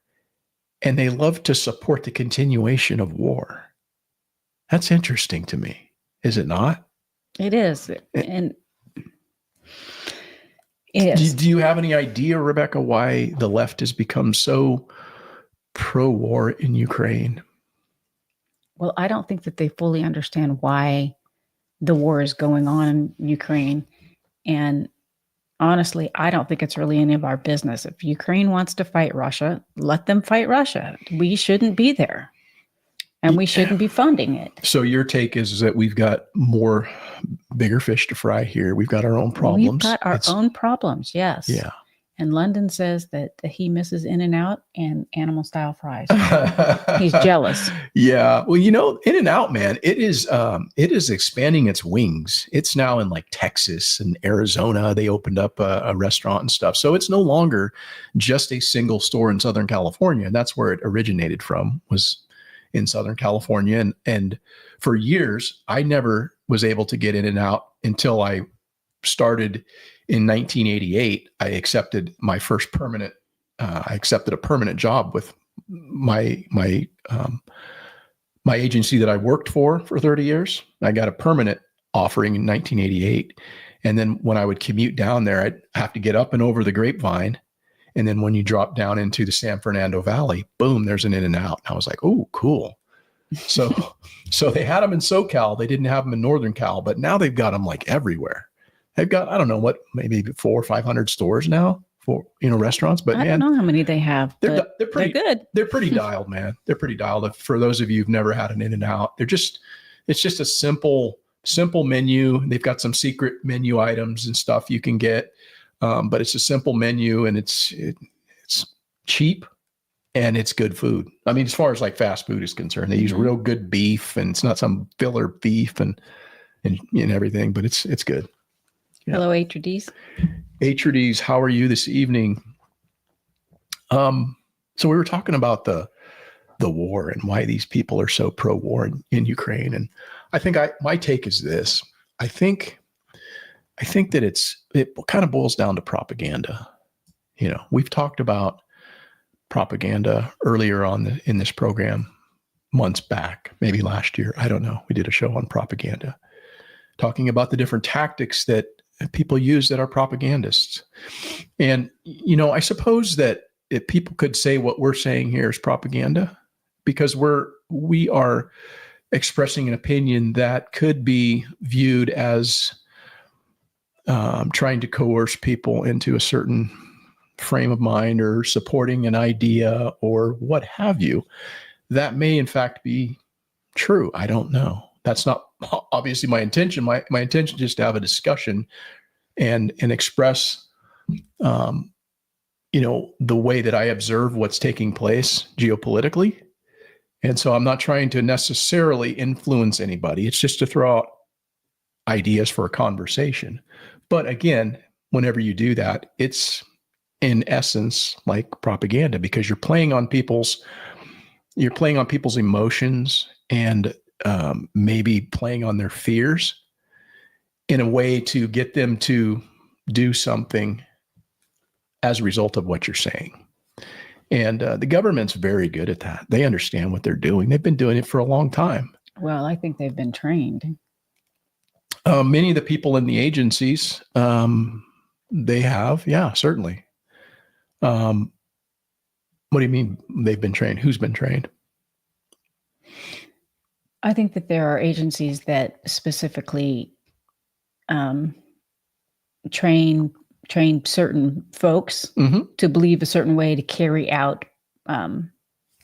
and they love to support the continuation of war. That's interesting to me, is it not? It is. And it is. Do you have any idea, Rebecca, why the left has become so pro-war in Ukraine? Well, I don't think that they fully understand why the war is going on in Ukraine. And honestly, I don't think it's really any of our business. If Ukraine wants to fight Russia, let them fight Russia. We shouldn't be there. and we shouldn't be funding it. So your take is that we've got bigger fish to fry here. We've got our own problems. We've got our own problems, yes. Yeah. And London says that he misses In-N-Out and animal style fries. He's jealous. Yeah. Well, In-N-Out, man, it is expanding its wings. It's now in like Texas and Arizona. They opened up a restaurant and stuff. So it's no longer just a single store in Southern California. And that's where it originated from, was in Southern California. And for years, I never was able to get In-N-Out until I started in 1988. I accepted my first I accepted a permanent job with my agency that I worked for 30 years. I got a permanent offering in 1988. And then when I would commute down there, I'd have to get up and over the Grapevine. And then when you drop down into the San Fernando Valley, boom, there's an In-N-Out. I was like, oh, cool. So they had them in SoCal. They didn't have them in Northern Cal, but now they've got them like everywhere. They've got, I don't know what, maybe 400 or 500 stores now for, restaurants, but I don't know how many they have. They're pretty good. They're pretty dialed, man. They're pretty dialed. For those of you who've never had an In-N-Out, it's just a simple menu. They've got some secret menu items and stuff you can get. But it's a simple menu, and it's cheap, and it's good food. I mean, as far as like fast food is concerned, they use real good beef, and it's not some filler beef and everything, but it's good. Yeah. Hello, Atrides. Atrides, how are you this evening? So we were talking about the war and why these people are so pro-war in Ukraine, and I think my take is this. I think that it kind of boils down to propaganda. We've talked about propaganda earlier on in this program, months back, maybe last year. I don't know. We did a show on propaganda, talking about the different tactics that people use that are propagandists. And, I suppose that if people could say what we're saying here is propaganda, because we are expressing an opinion that could be viewed as trying to coerce people into a certain frame of mind or supporting an idea or what have you. That may in fact be true. I don't know. That's not obviously my intention. My intention is just to have a discussion and express, the way that I observe what's taking place geopolitically. And so I'm not trying to necessarily influence anybody. It's just to throw out ideas for a conversation. But again, whenever you do that, it's in essence like propaganda, because you're playing on people's emotions and maybe playing on their fears in a way to get them to do something as a result of what you're saying. And the government's very good at that. They understand what they're doing. They've been doing it for a long time. Well, I think they've been trained. Many of the people in the agencies, they have, yeah, certainly. What do you mean they've been trained? Who's been trained? I think that there are agencies that specifically train certain folks to believe a certain way to carry out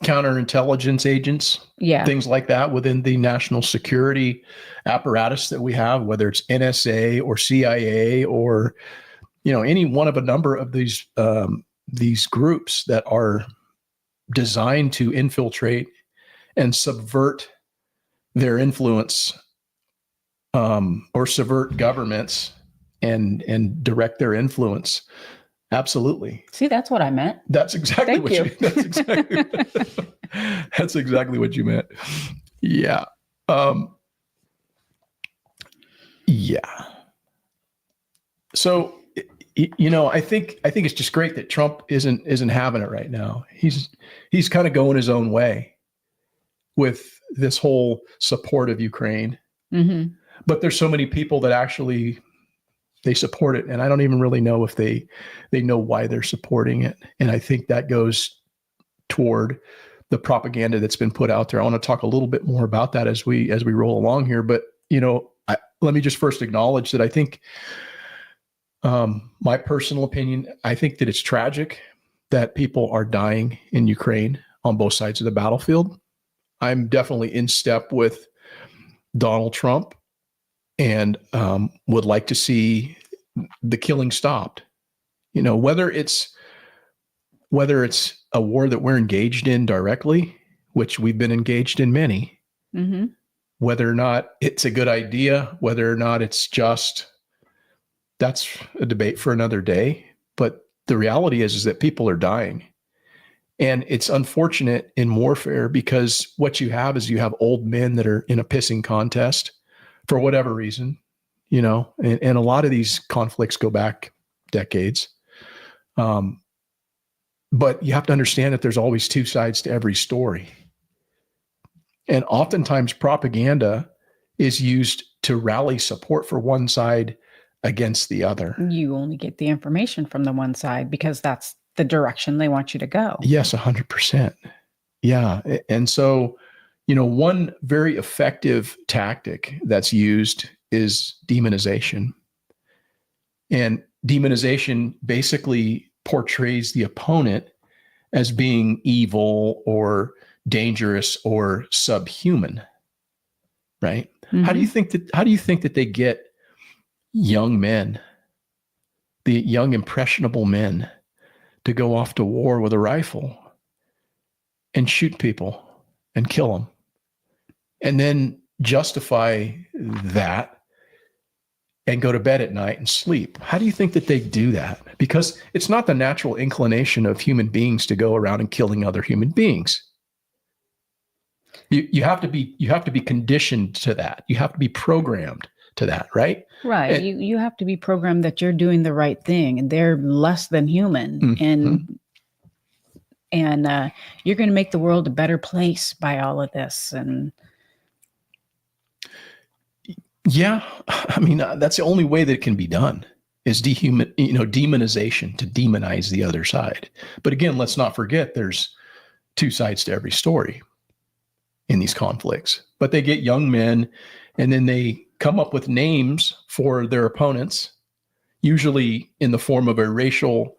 counterintelligence agents, things like that within the national security apparatus that we have, whether it's NSA or CIA or any one of a number of these groups that are designed to infiltrate and subvert their influence, or subvert governments and direct their influence. Absolutely. See, that's what I meant. That's exactly what you that's exactly what you meant. Yeah. Yeah. So, I think it's just great that Trump isn't having it right now. He's kind of going his own way with this whole support of Ukraine. Mm-hmm. But there's so many people that actually they support it, and I don't even really know if they know why they're supporting it. And I think that goes toward the propaganda that's been put out there. I want to talk a little bit more about that as we roll along here. But let me just first acknowledge that I think, my personal opinion, I think that it's tragic that people are dying in Ukraine on both sides of the battlefield. I'm definitely in step with Donald Trump and would like to see the killing stopped. You know, whether it's a war that we're engaged in directly, which we've been engaged in many, Mm-hmm. whether or not it's a good idea, whether or not it's just, that's a debate for another day. But the reality is that people are dying. And it's unfortunate in warfare because what you have is you have old men that are in a pissing contest for whatever reason, you know, and a lot of these conflicts go back decades. But you have to understand that there's always two sides to every story. And oftentimes propaganda is used to rally support for one side against the other. You only get the information from the one side because that's the direction they want you to go. Yes, 100%. Yeah. And so, you know, one very effective tactic that's used is demonization. And demonization basically portrays the opponent as being evil or dangerous or subhuman. Right? Mm-hmm. How do you think that they get young men, the young impressionable men, to go off to war with a rifle and shoot people and kill them, and then justify that and go to bed at night and sleep? How do you think that they do that? Because it's not the natural inclination of human beings to go around and killing other human beings. You have to be conditioned to that. You have to be programmed to that, right? Right. And you have to be programmed that you're doing the right thing and they're less than human. Mm-hmm. And you're going to make the world a better place by all of this. And yeah, I mean, that's the only way that it can be done is demonization, to demonize the other side. But again, let's not forget there's two sides to every story in these conflicts. But they get young men and then they come up with names for their opponents, usually in the form of a racial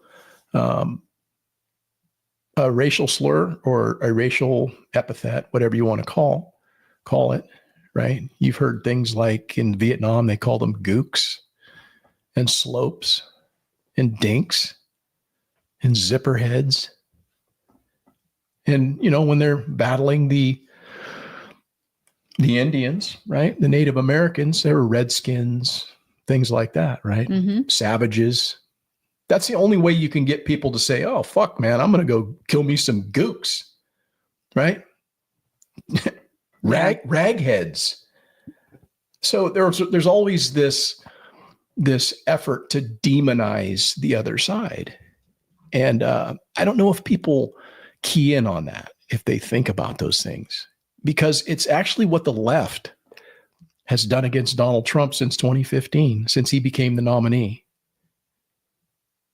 slur or a racial epithet, whatever you want to call it, right? You've heard things like in Vietnam, they call them gooks and slopes and dinks and zipper heads. And, you know, when they're battling the Indians, right? The Native Americans, they were redskins, things like that, right? Mm-hmm. Savages. That's the only way you can get people to say, oh, fuck, man, I'm going to go kill me some gooks, right? Ragheads. So there's always this effort to demonize the other side. And I don't know if people key in on that, if they think about those things, because it's actually what the left has done against Donald Trump since 2015, since he became the nominee.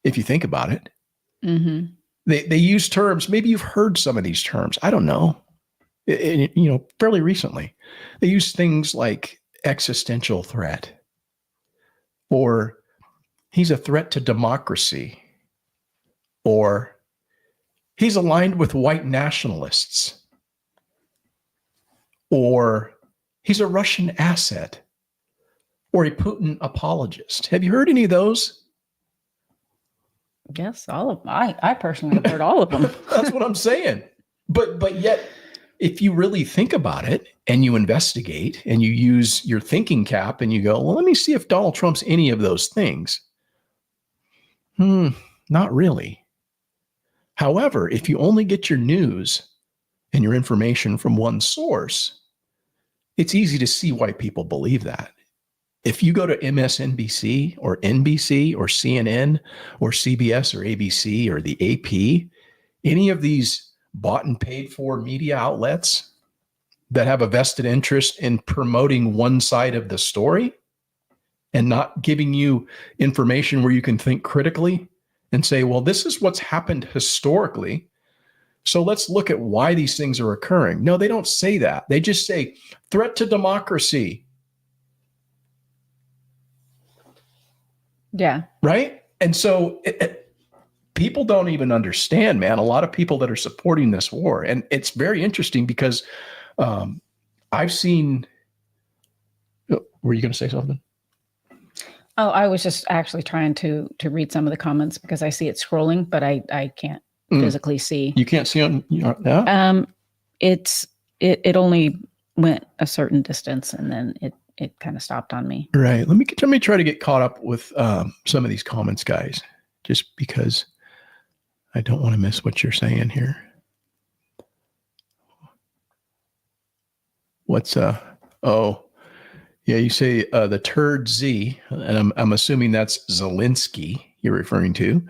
If you think about it, mm-hmm. they use terms. Maybe you've heard some of these terms. I don't know. Fairly recently, they use things like existential threat, or he's a threat to democracy, or he's aligned with white nationalists, or he's a Russian asset, or a Putin apologist. Have you heard any of those? Yes, all of them. I personally have heard all of them. That's what I'm saying. But yet, if you really think about it and you investigate and you use your thinking cap and you go, well, let me see if Donald Trump's any of those things. Not really. However, if you only get your news and your information from one source, it's easy to see why people believe that. If you go to MSNBC or NBC or CNN or CBS or ABC or the AP, any of these bought and paid for media outlets that have a vested interest in promoting one side of the story and not giving you information where you can think critically and say, well, this is what's happened historically, so let's look at why these things are occurring. No, they don't say that. They just say threat to democracy. Yeah. Right? And so people don't even understand, man. A lot of people that are supporting this war. And it's very interesting because I've seen. Were you going to say something? Oh, I was just actually trying to read some of the comments because I see it scrolling, but I can't physically see. You can't see on. Yeah? It only went a certain distance and then it kind of stopped on me. Right. Let me try to get caught up with some of these comments, guys, just because I don't want to miss what you're saying here. What's oh yeah, you say the turd Z, and I'm assuming that's Zelensky you're referring to,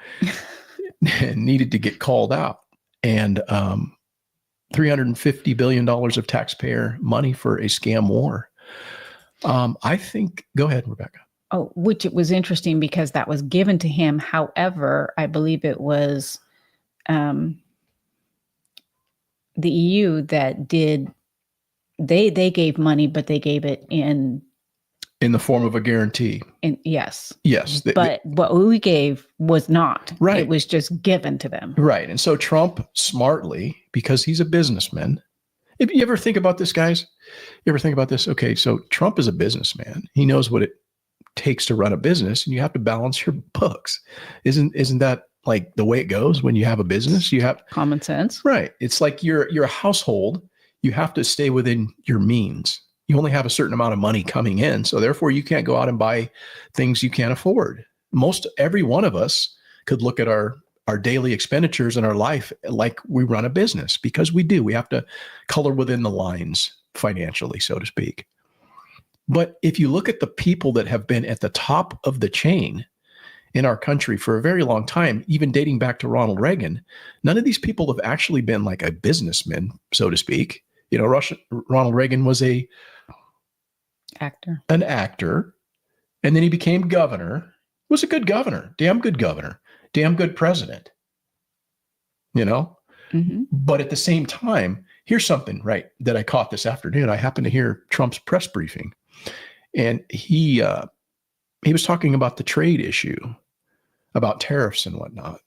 needed to get called out, and $350 billion of taxpayer money for a scam war. I think. Go ahead, Rebecca. Oh, which it was interesting because that was given to him. However, I believe it was the EU that did. They gave money, but they gave it in the form of a guarantee. Yes. But what we gave was not. Right. It was just given to them. Right. And so Trump smartly, because he's a businessman. If you ever think about this, guys, you ever think about this? Okay, so Trump is a businessman. He knows what it takes to run a business, and you have to balance your books. Isn't that like the way it goes when you have a business? You have common sense. Right. It's like you're a household. You have to stay within your means. You only have a certain amount of money coming in. So therefore you can't go out and buy things you can't afford. Every one of us could look at our daily expenditures in our life like we run a business, because we do. We have to color within the lines financially, so to speak. But if you look at the people that have been at the top of the chain in our country for a very long time, even dating back to Ronald Reagan, none of these people have actually been like a businessman, so to speak. You know, Ronald Reagan was an actor, and then he became governor. Was a good governor, damn good president. You know, But at the same time, here's something, right, that I caught this afternoon. I happened to hear Trump's press briefing, and he was talking about the trade issue, about tariffs and whatnot,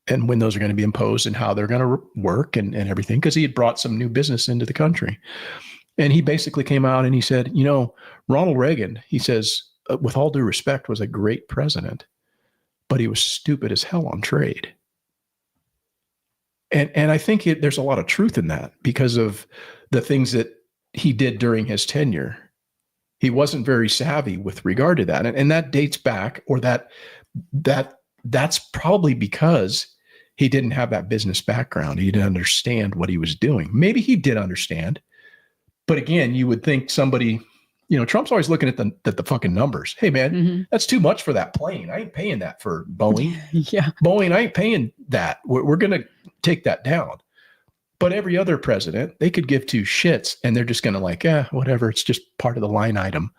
and when those are going to be imposed and how they're going to work and everything, because he had brought some new business into the country. And he basically came out and he said, Ronald Reagan, he says, with all due respect, was a great president, but he was stupid as hell on trade. And I think there's a lot of truth in that because of the things that he did during his tenure. He wasn't very savvy with regard to that. And that dates back, or that's probably because he didn't have that business background. He didn't understand what he was doing. Maybe he did understand. But again, you would think somebody, Trump's always looking at the fucking numbers. Hey, man, that's too much for that plane. I ain't paying that for Boeing. Yeah. Boeing, I ain't paying that. We're going to take that down. But every other president, they could give two shits and they're just going to whatever. It's just part of the line item,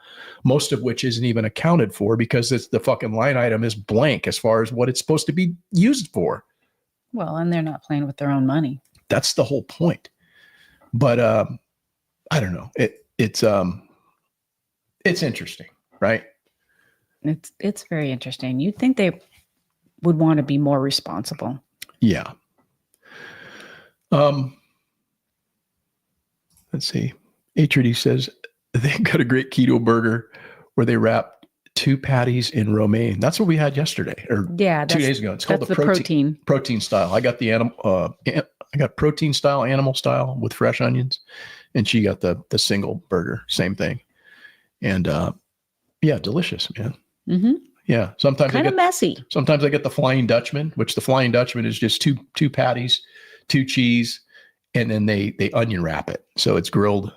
most of which isn't even accounted for because the fucking line item is blank as far as what it's supposed to be used for. Well, and they're not playing with their own money. That's the whole point. But I don't know. It's interesting, right? It's very interesting. You'd think they would want to be more responsible. Yeah. Let's see. HRD says they got a great keto burger where they wrap 2 patties in romaine. That's what we had yesterday, or 2 days ago. It's called the protein style. I got the animal. I got protein style, animal style with fresh onions, and she got the single burger, same thing. And yeah, delicious, man. Mm-hmm. Yeah, sometimes kind of messy. Sometimes I get the Flying Dutchman, which the Flying Dutchman is just two patties, 2 cheese, and then they onion wrap it. So it's grilled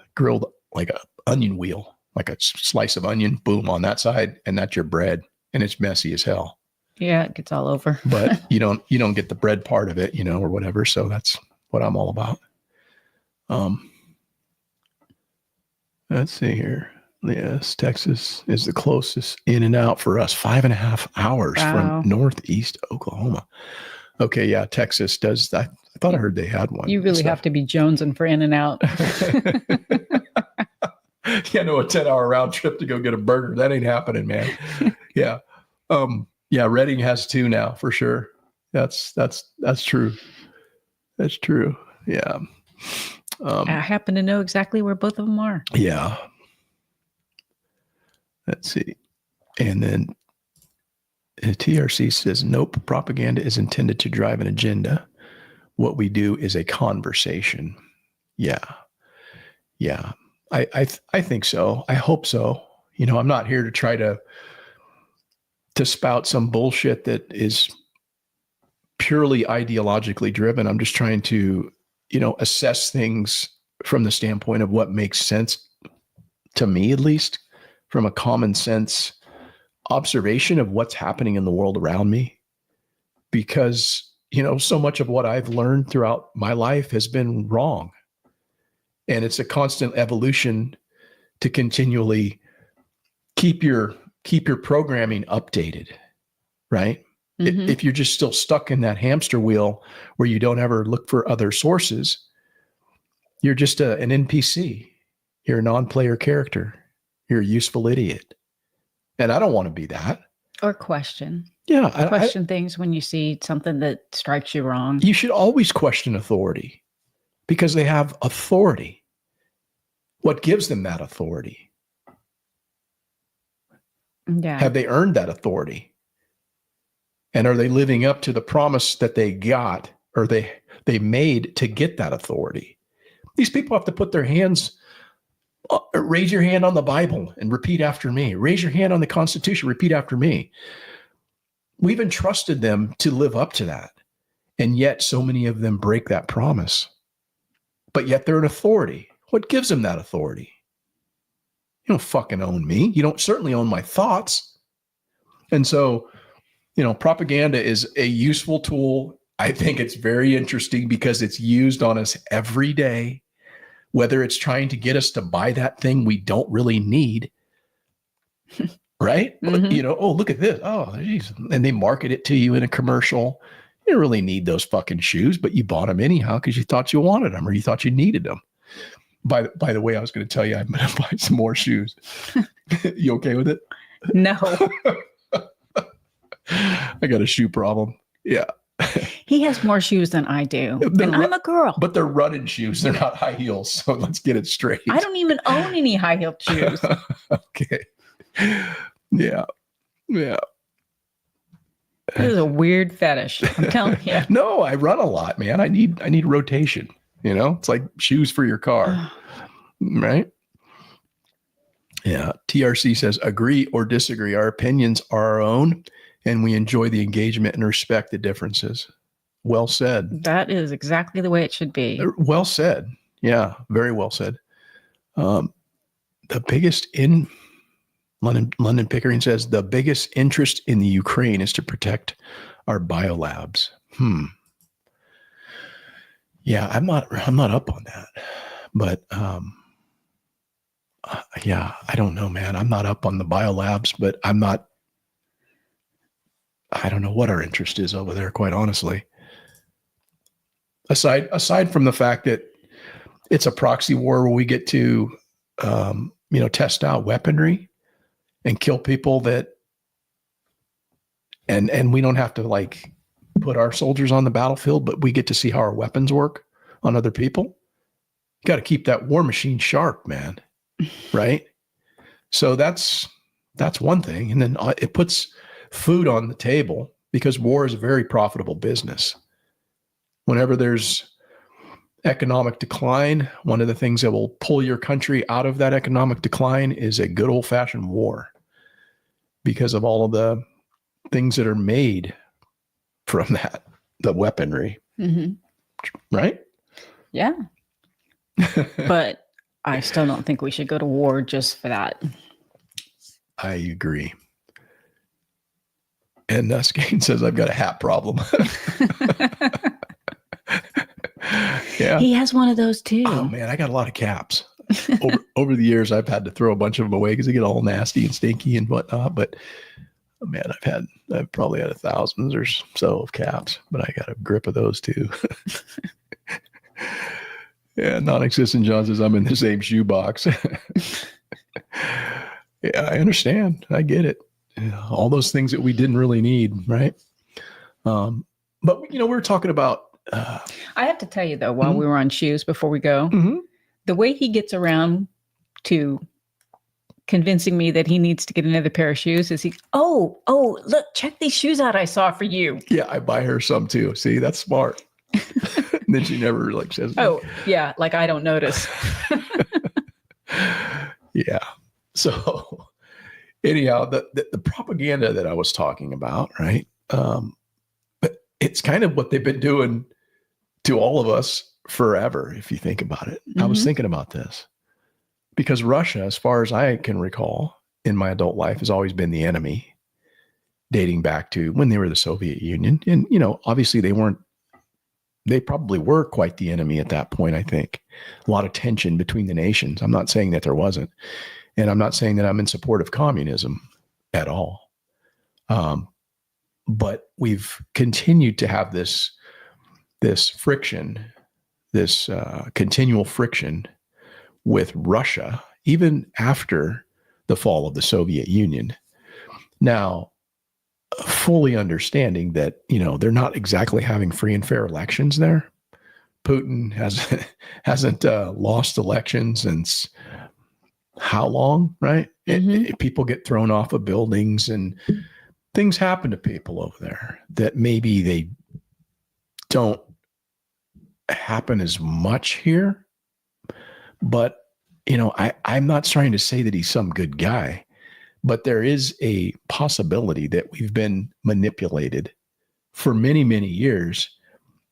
like a onion wheel, like a slice of onion, boom, on that side, and that's your bread. And it's messy as hell. Yeah, it gets all over. But you don't get the bread part of it, or whatever. So that's what I'm all about. Let's see here. Yes, Texas is the closest in and out for us. 5.5 hours from Northeast Oklahoma. Okay, yeah, Texas does that. I thought I heard they had one. You really have to be jonesing for in and out. Yeah, no, a 10-hour round trip to go get a burger. That ain't happening, man. Yeah. Yeah, Redding has 2 now for sure. That's true. That's true. Yeah. I happen to know exactly where both of them are. Yeah. Let's see. And then TRC says, nope, propaganda is intended to drive an agenda. What we do is a conversation. Yeah. Yeah. I think so. I hope so. I'm not here to try to spout some bullshit that is purely ideologically driven. I'm just trying to, assess things from the standpoint of what makes sense to me, at least from a common sense observation of what's happening in the world around me. Because, so much of what I've learned throughout my life has been wrong. And it's a constant evolution to continually keep your programming updated, right? Mm-hmm. If you're just still stuck in that hamster wheel where you don't ever look for other sources, you're just an NPC. You're a non-player character. You're a useful idiot. And I don't want to be that. Or question. Yeah. Question things when you see something that strikes you wrong. You should always question authority because they have authority. What gives them that authority? Yeah. Have they earned that authority? And are they living up to the promise that they got or they made to get that authority? These people have to put their hands, raise your hand on the Bible and repeat after me. Raise your hand on the Constitution, repeat after me. We've entrusted them to live up to that. And yet so many of them break that promise. But yet they're an authority. What gives them that authority? You don't fucking own me. You don't certainly own my thoughts. And so, propaganda is a useful tool. I think it's very interesting because it's used on us every day, whether it's trying to get us to buy that thing we don't really need. Right? Mm-hmm. Oh, look at this. Oh, geez. And they market it to you in a commercial. You don't really need those fucking shoes, but you bought them anyhow because you thought you wanted them or you thought you needed them. By the way, I was going to tell you I'm going to buy some more shoes. You okay with it? No. I got a shoe problem. Yeah. He has more shoes than I do. And I'm a girl. But they're running shoes. They're not high heels. So let's get it straight. I don't even own any high-heeled shoes. Okay. Yeah. Yeah. This is a weird fetish. I'm telling you. No, I run a lot, man. I need rotation. It's like shoes for your car. Right? Yeah. TRC says, agree or disagree. Our opinions are our own, and we enjoy the engagement and respect the differences. Well said. That is exactly the way it should be. Well said. Yeah. Very well said. The biggest in London Pickering says the biggest interest in the Ukraine is to protect our biolabs. Yeah, I'm not up on that, but yeah, I don't know, man. I'm not up on the biolabs, but I don't know what our interest is over there, quite honestly. Aside from the fact that it's a proxy war where we get to, test out weaponry and kill people and we don't have to put our soldiers on the battlefield, but we get to see how our weapons work on other people. You got to keep that war machine sharp, man. Right? So that's one thing. And then it puts food on the table because war is a very profitable business. Whenever there's economic decline, one of the things that will pull your country out of that economic decline is a good old-fashioned war because of all of the things that are made from that, the weaponry. Mm-hmm. Right? Yeah. But I still don't think we should go to war just for that. I agree. And Skane says, I've got a hat problem. Yeah. He has one of those too. Oh man, I got a lot of caps. Over the years, I've had to throw a bunch of them away because they get all nasty and stinky and whatnot. But man, I've probably had 1,000 or so of caps, but I got a grip of those too. Yeah, non-existent John says, I'm in the same shoebox. Yeah, I understand. I get it. All those things that we didn't really need, right? But we were talking about I have to tell you though, while we were on shoes before we go, the way he gets around to convincing me that he needs to get another pair of shoes is oh, look, check these shoes out I saw for you. Yeah, I buy her some too. See, that's smart. And then she never like says, oh, yeah, like I don't notice. Yeah. So anyhow, the propaganda that I was talking about, right? But it's kind of what they've been doing to all of us forever, if you think about it. I was thinking about this because Russia, as far as I can recall in my adult life, has always been the enemy, dating back to when they were the Soviet Union. And, obviously they probably were quite the enemy at that point, I think. A lot of tension between the nations. I'm not saying that there wasn't. And I'm not saying that I'm in support of communism at all. But we've continued to have this friction, this continual friction with Russia, even after the fall of the Soviet Union. Now, fully understanding that, they're not exactly having free and fair elections there. Putin hasn't lost elections since how long, right? People get thrown off of buildings and things happen to people over there that maybe they don't happen as much here. But, I'm not trying to say that he's some good guy, but there is a possibility that we've been manipulated for many, many years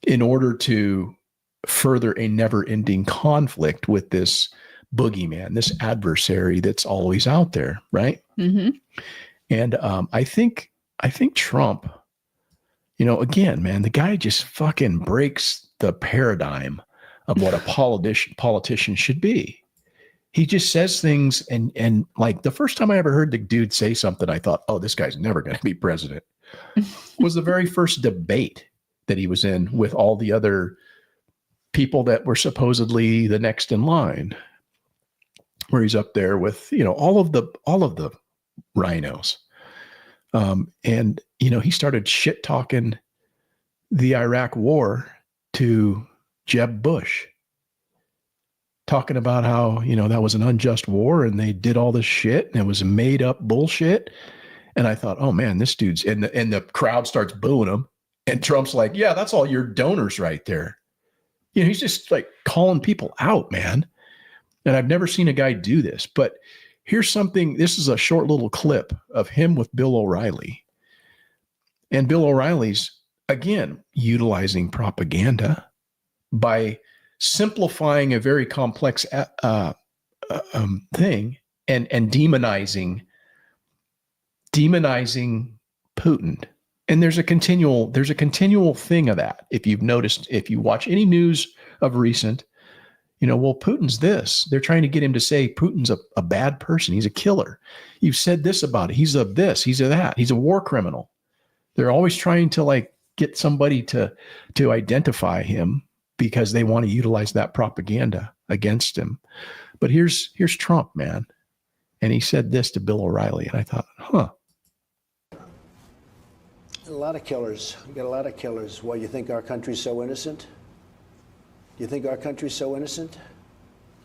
in order to further a never-ending conflict with this boogeyman, this adversary that's always out there, right? And I think Trump, again, man, the guy just fucking breaks the paradigm of what a politician should be. He just says things and like the first time I ever heard the dude say something, I thought, oh, this guy's never going to be president. Was the very first debate that he was in with all the other people that were supposedly the next in line, where he's up there with, all of the rhinos. And, he started shit talking the Iraq war to Jeb Bush, talking about how, that was an unjust war and they did all this shit and it was made up bullshit. And I thought, oh man, this dude's and the crowd starts booing him. And Trump's like, yeah, that's all your donors right there. He's just like calling people out, man. And I've never seen a guy do this, but here's something. This is a short little clip of him with Bill O'Reilly. And Bill O'Reilly's, again, utilizing propaganda by simplifying a very complex thing and demonizing Putin. And there's a continual thing of that. If you've noticed, if you watch any news of recent, well, Putin's this. They're trying to get him to say Putin's a bad person. He's a killer. You've said this about it. He's a this. He's a that. He's a war criminal. They're always trying to get somebody to identify him because they want to utilize that propaganda against him. But here's Trump, man. And he said this to Bill O'Reilly. And I thought, A lot of killers. We got a lot of killers. Why, you think our country's so innocent? You think our country's so innocent?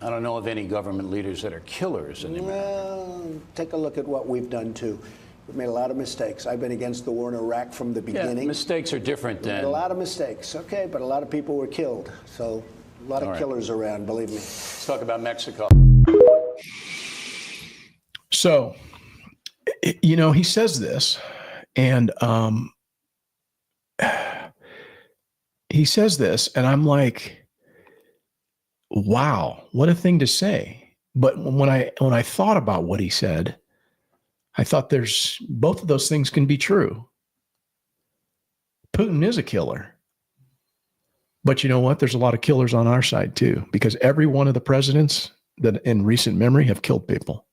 I don't know of any government leaders that are killers in America. Well, take a look at what we've done too. We've made a lot of mistakes. I've been against the war in Iraq from the beginning. Yeah, mistakes are different than... A lot of mistakes, okay, but a lot of people were killed. So a lot of killers around, believe me. Let's talk about Mexico. So, he says this, and he says this, and I'm like, wow, what a thing to say. But when I thought about what he said, I thought there's both of those things can be true. Putin is a killer. But you know what? There's a lot of killers on our side too, because every one of the presidents that in recent memory have killed people,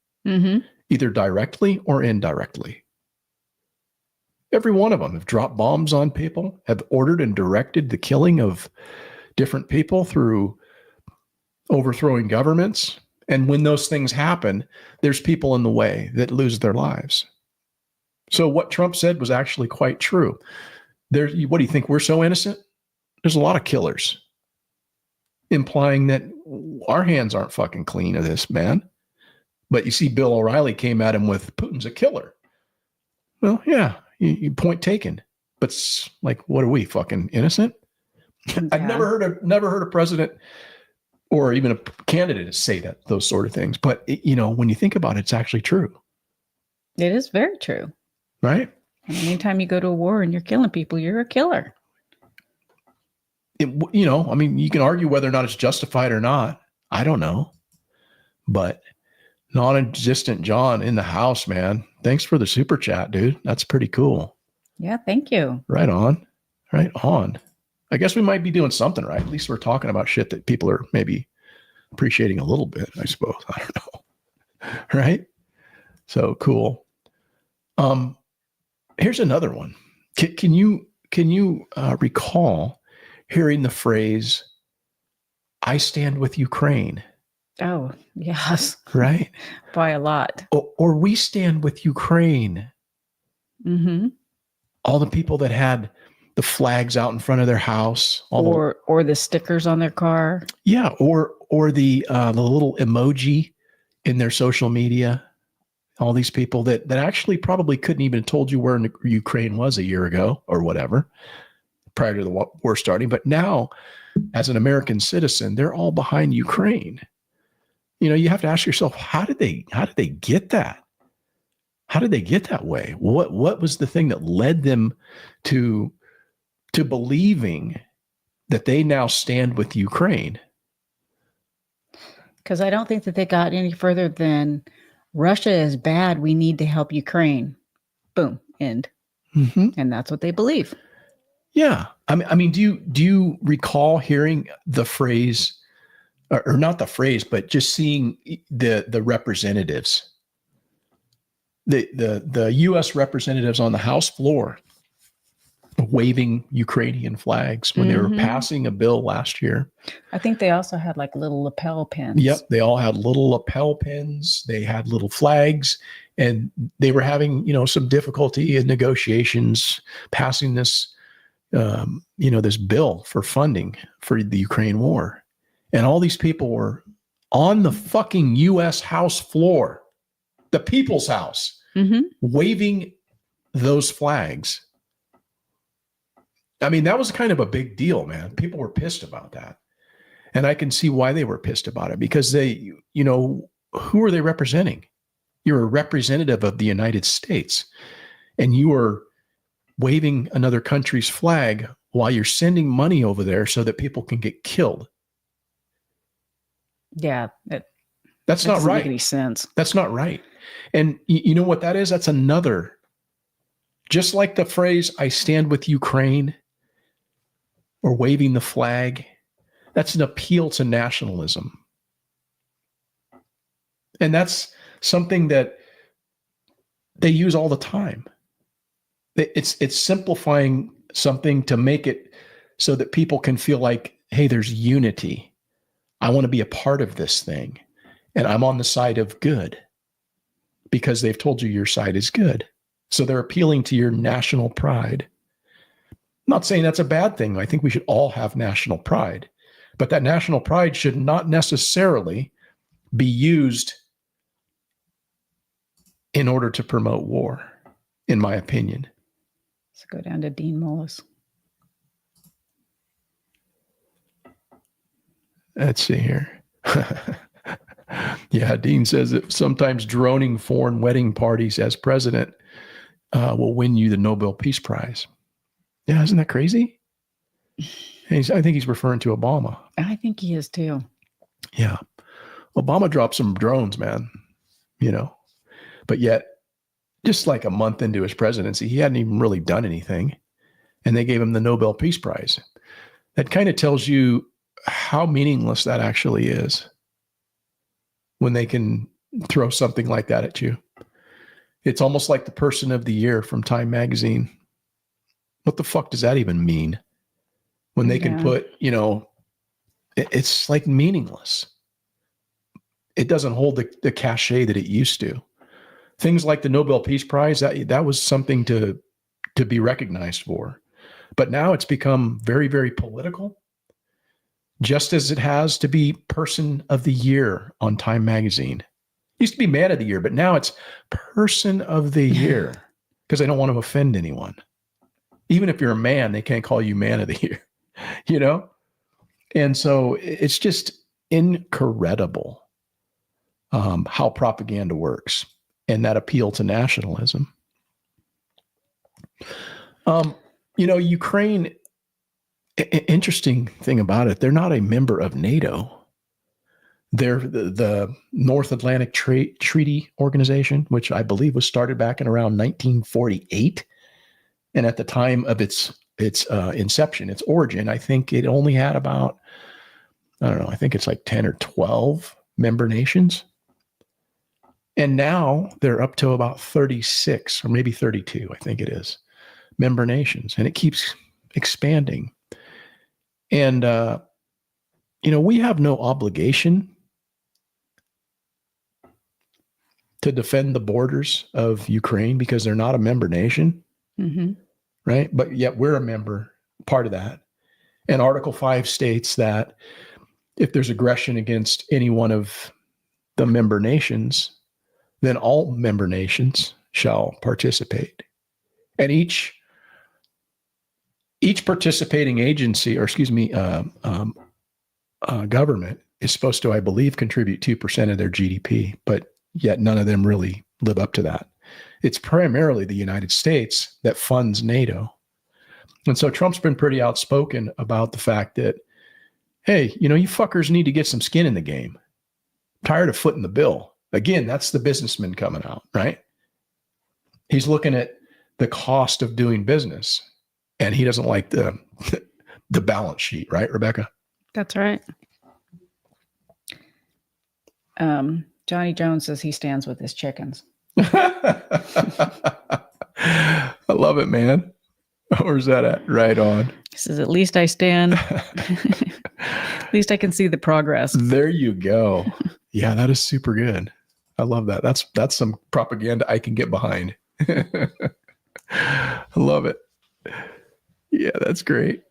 either directly or indirectly. Every one of them have dropped bombs on people, have ordered and directed the killing of different people through overthrowing governments. And when those things happen, there's people in the way that lose their lives. So what Trump said was actually quite true. What do you think? We're so innocent? There's a lot of killers, implying that our hands aren't fucking clean of this, man. But you see, Bill O'Reilly came at him with Putin's a killer. Well, yeah, you point taken. But like, what are we, fucking innocent? Yeah. I've never heard a president or even a candidate say those sort of things. But when you think about it, it's actually true, It is very true. right? And anytime you go to a war and you're killing people, you're a killer. I mean, you can argue whether or not it's justified or not. I don't know. But non-existent John in the house, man. Thanks for the super chat, dude. That's pretty cool. Yeah, thank you. Right on. Right on. I guess we might be doing something right. At least we're talking about shit that people are maybe appreciating a little bit, I suppose. I don't know. Right? So cool. Here's another one. Can you recall hearing the phrase, "I stand with Ukraine"? Oh, yes. Right? By a lot. Or "We stand with Ukraine." Mm-hmm. All the people that had the flags out in front of their house, Or the stickers on their car. Yeah, or the little emoji in their social media. All these people that actually probably couldn't even have told you where Ukraine was a year ago or whatever, prior to the war starting. But now, as an American citizen, they're all behind Ukraine. You have to ask yourself, how did they get that? How did they get that way? What was the thing that led them to believing that they now stand with Ukraine? Because I don't think that they got any further than Russia is bad. We need to help Ukraine. Boom. End. Mm-hmm. And that's what they believe. Yeah. I mean, do you recall hearing the phrase, or not the phrase, but just seeing the representatives, the U.S. representatives on the House floor waving Ukrainian flags when they were passing a bill last year? I think they also had like little lapel pins. Yep. They all had little lapel pins. They had little flags, and they were having, some difficulty in negotiations passing this, this bill for funding for the Ukraine war. And all these people were on the fucking U.S. House floor, the people's house, waving those flags. I mean, that was kind of a big deal, man. People were pissed about that. And I can see why they were pissed about it, because they, who are they representing? You're a representative of the United States, and you are waving another country's flag while you're sending money over there so that people can get killed. Yeah. That's not doesn't right. Make any sense. That's not right. And you know what that is? That's another, just like the phrase, "I stand with Ukraine," or waving the flag, that's an appeal to nationalism. And that's something that they use all the time. It's simplifying something to make it so that people can feel like, hey, there's unity. I want to be a part of this thing. And I'm on the side of good because they've told you your side is good. So they're appealing to your national pride. I'm not saying that's a bad thing. I think we should all have national pride, but that national pride should not necessarily be used in order to promote war, in my opinion. Let's go down to Dean Mullis. Let's see here. Yeah, Dean says that sometimes droning foreign wedding parties as president will win you the Nobel Peace Prize. Yeah, isn't that crazy? I think he's referring to Obama. I think he is too. Yeah. Obama dropped some drones, man, but yet just like a month into his presidency, he hadn't even really done anything. And they gave him the Nobel Peace Prize. That kind of tells you how meaningless that actually is when they can throw something like that at you. It's almost like the person of the year from Time Magazine. What the fuck does that even mean? When they can put, it's like meaningless. It doesn't hold the cachet that it used to. Things like the Nobel Peace Prize, that was something to be recognized for. But now it's become very, very political, just as it has to be Person of the Year on Time Magazine. Used to be Man of the Year, but now it's Person of the Year because they don't want to offend anyone. Even if you're a man, they can't call you Man of the Year, you know? And so it's just incredible how propaganda works and that appeal to nationalism. You know, Ukraine, interesting thing about it, they're not a member of NATO. They're the North Atlantic Treaty Organization, which I believe was started back in around 1948. And at the time of its inception, its origin, I think it only had about, I don't know, I think it's like 10 or 12 member nations. And now they're up to about 36 or maybe 32, I think it is, member nations. And it keeps expanding. And, you know, we have no obligation to defend the borders of Ukraine because they're not a member nation, right? But yet we're a member, part of that. And Article 5 states that if there's aggression against any one of the member nations, then all member nations shall participate. And each participating agency, or excuse me, government is supposed to, I believe, contribute 2% of their GDP, but yet none of them really live up to that. It's primarily the United States that funds NATO. And so Trump's been pretty outspoken about the fact that, hey, you know, you fuckers need to get some skin in the game. I'm tired of footing the bill. Again, that's the businessman coming out, right? He's looking at the cost of doing business, and he doesn't like the balance sheet, right, Rebecca? That's right. Johnny Jones says he stands with his chickens. I love it, man. Where's that at? Right on. He says, at least I stand. At least I can see the progress. There you go. Yeah, that is super good. I love that. That's some propaganda I can get behind. I love it. Yeah, that's great.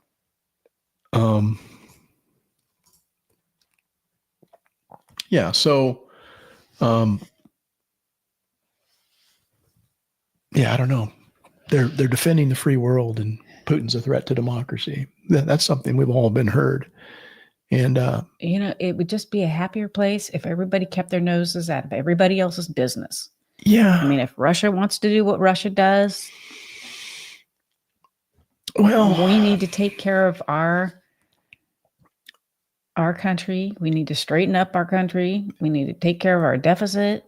Yeah, so yeah, I don't know. They're defending the free world, and Putin's a threat to democracy. That's something we've all been heard. And you know, it would just be a happier place if everybody kept their noses out of everybody else's business. yeah, I mean, if Russia wants to do what Russia does, well, we need to take care of our country. We need to straighten up our country. We need to take care of our deficit.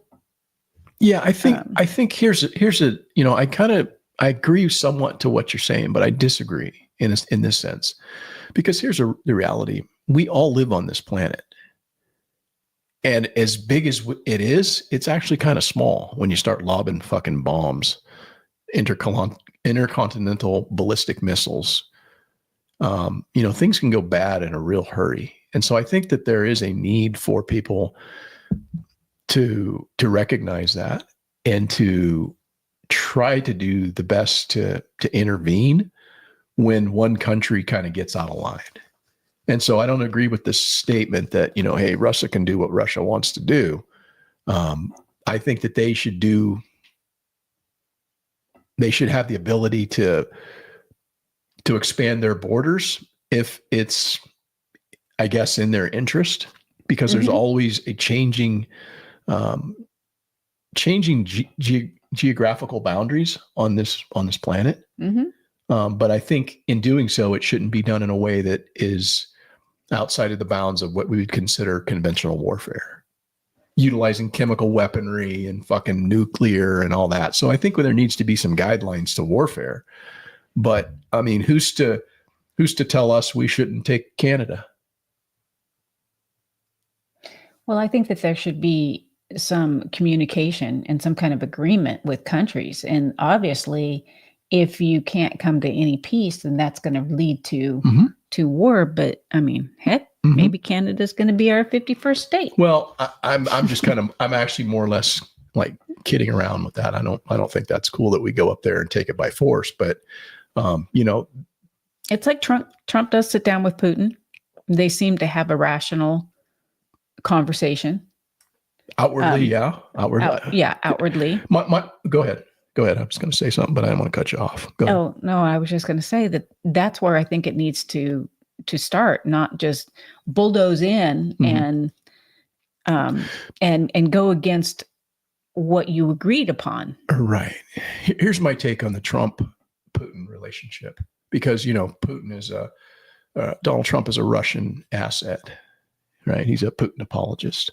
yeah, I think here's a you know, I agree somewhat to what you're saying, but I disagree in this sense, because here's the reality: we all live on this planet, and as big as it is, it's actually kind of small when you start lobbing fucking bombs, intercontinental ballistic missiles. You know, things can go bad in a real hurry, and so I think that there is a need for people to recognize that and to try to do the best to intervene when one country kind of gets out of line. And so I don't agree with this statement that, you know, hey, Russia can do what Russia wants to do. I think that they should have the ability to expand their borders if it's, I guess, in their interest, because there's always a changing geographical boundaries on this planet. But I think in doing so, it shouldn't be done in a way that is outside of the bounds of what we would consider conventional warfare, utilizing chemical weaponry and fucking nuclear and all that. So I think there needs to be some guidelines to warfare. But I mean, who's to tell us we shouldn't take Canada? Well, I think that there should be some communication and some kind of agreement with countries. And obviously, if you can't come to any peace, then that's going to lead to war. But I mean, heck, maybe Canada's going to be our 51st state. Well, I'm just I'm actually more or less like kidding around with that. I don't think that's cool that we go up there and take it by force. But you know, It's like Trump does sit down with Putin. They seem to have a rational conversation. Outwardly, yeah. Outwardly. Outwardly. Go ahead. Go ahead. I was going to say something, but I didn't want to cut you off. Go ahead. Oh, no, I was just going to say that's where I think it needs to start, not just bulldoze in and go against what you agreed upon. Right. Here's my take on the Trump-Putin relationship, because, Putin is Donald Trump is a Russian asset, right? He's a Putin apologist.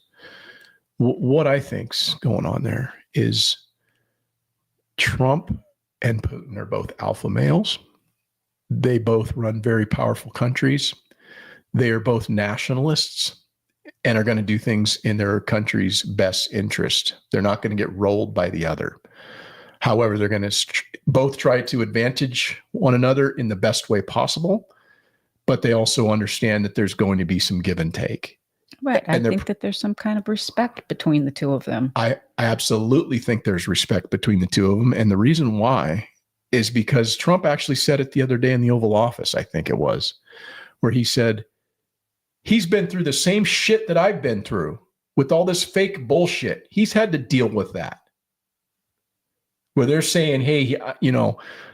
What I think's going on there is Trump and Putin are both alpha males. They both run very powerful countries. They are both nationalists and are going to do things in their country's best interest. They're not going to get rolled by the other. However, they're going to both try to advantage one another in the best way possible, but they also understand that there's going to be some give and take. Right. I think that there's some kind of respect between the two of them. I absolutely think there's respect between the two of them. And the reason why is because Trump actually said it the other day in the Oval Office, I think it was, where he said, he's been through the same shit that I've been through with all this fake bullshit. He's had to deal with that. Where they're saying, hey,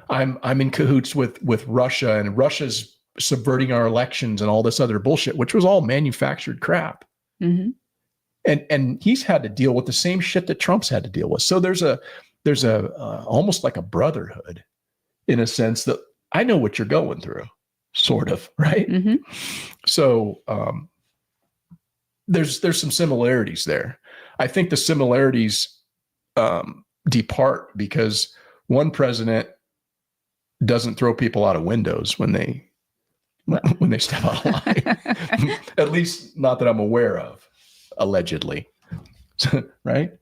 I'm in cahoots with Russia, and Russia's subverting our elections and all this other bullshit, which was all manufactured crap. Mm-hmm. And he's had to deal with the same shit that Trump's had to deal with. So there's almost like a brotherhood, in a sense that I know what you're going through, sort of, right? Mm-hmm. So there's some similarities there. I think the similarities depart because one president doesn't throw people out of windows when they step out of line. At least not that I'm aware of, allegedly. Right?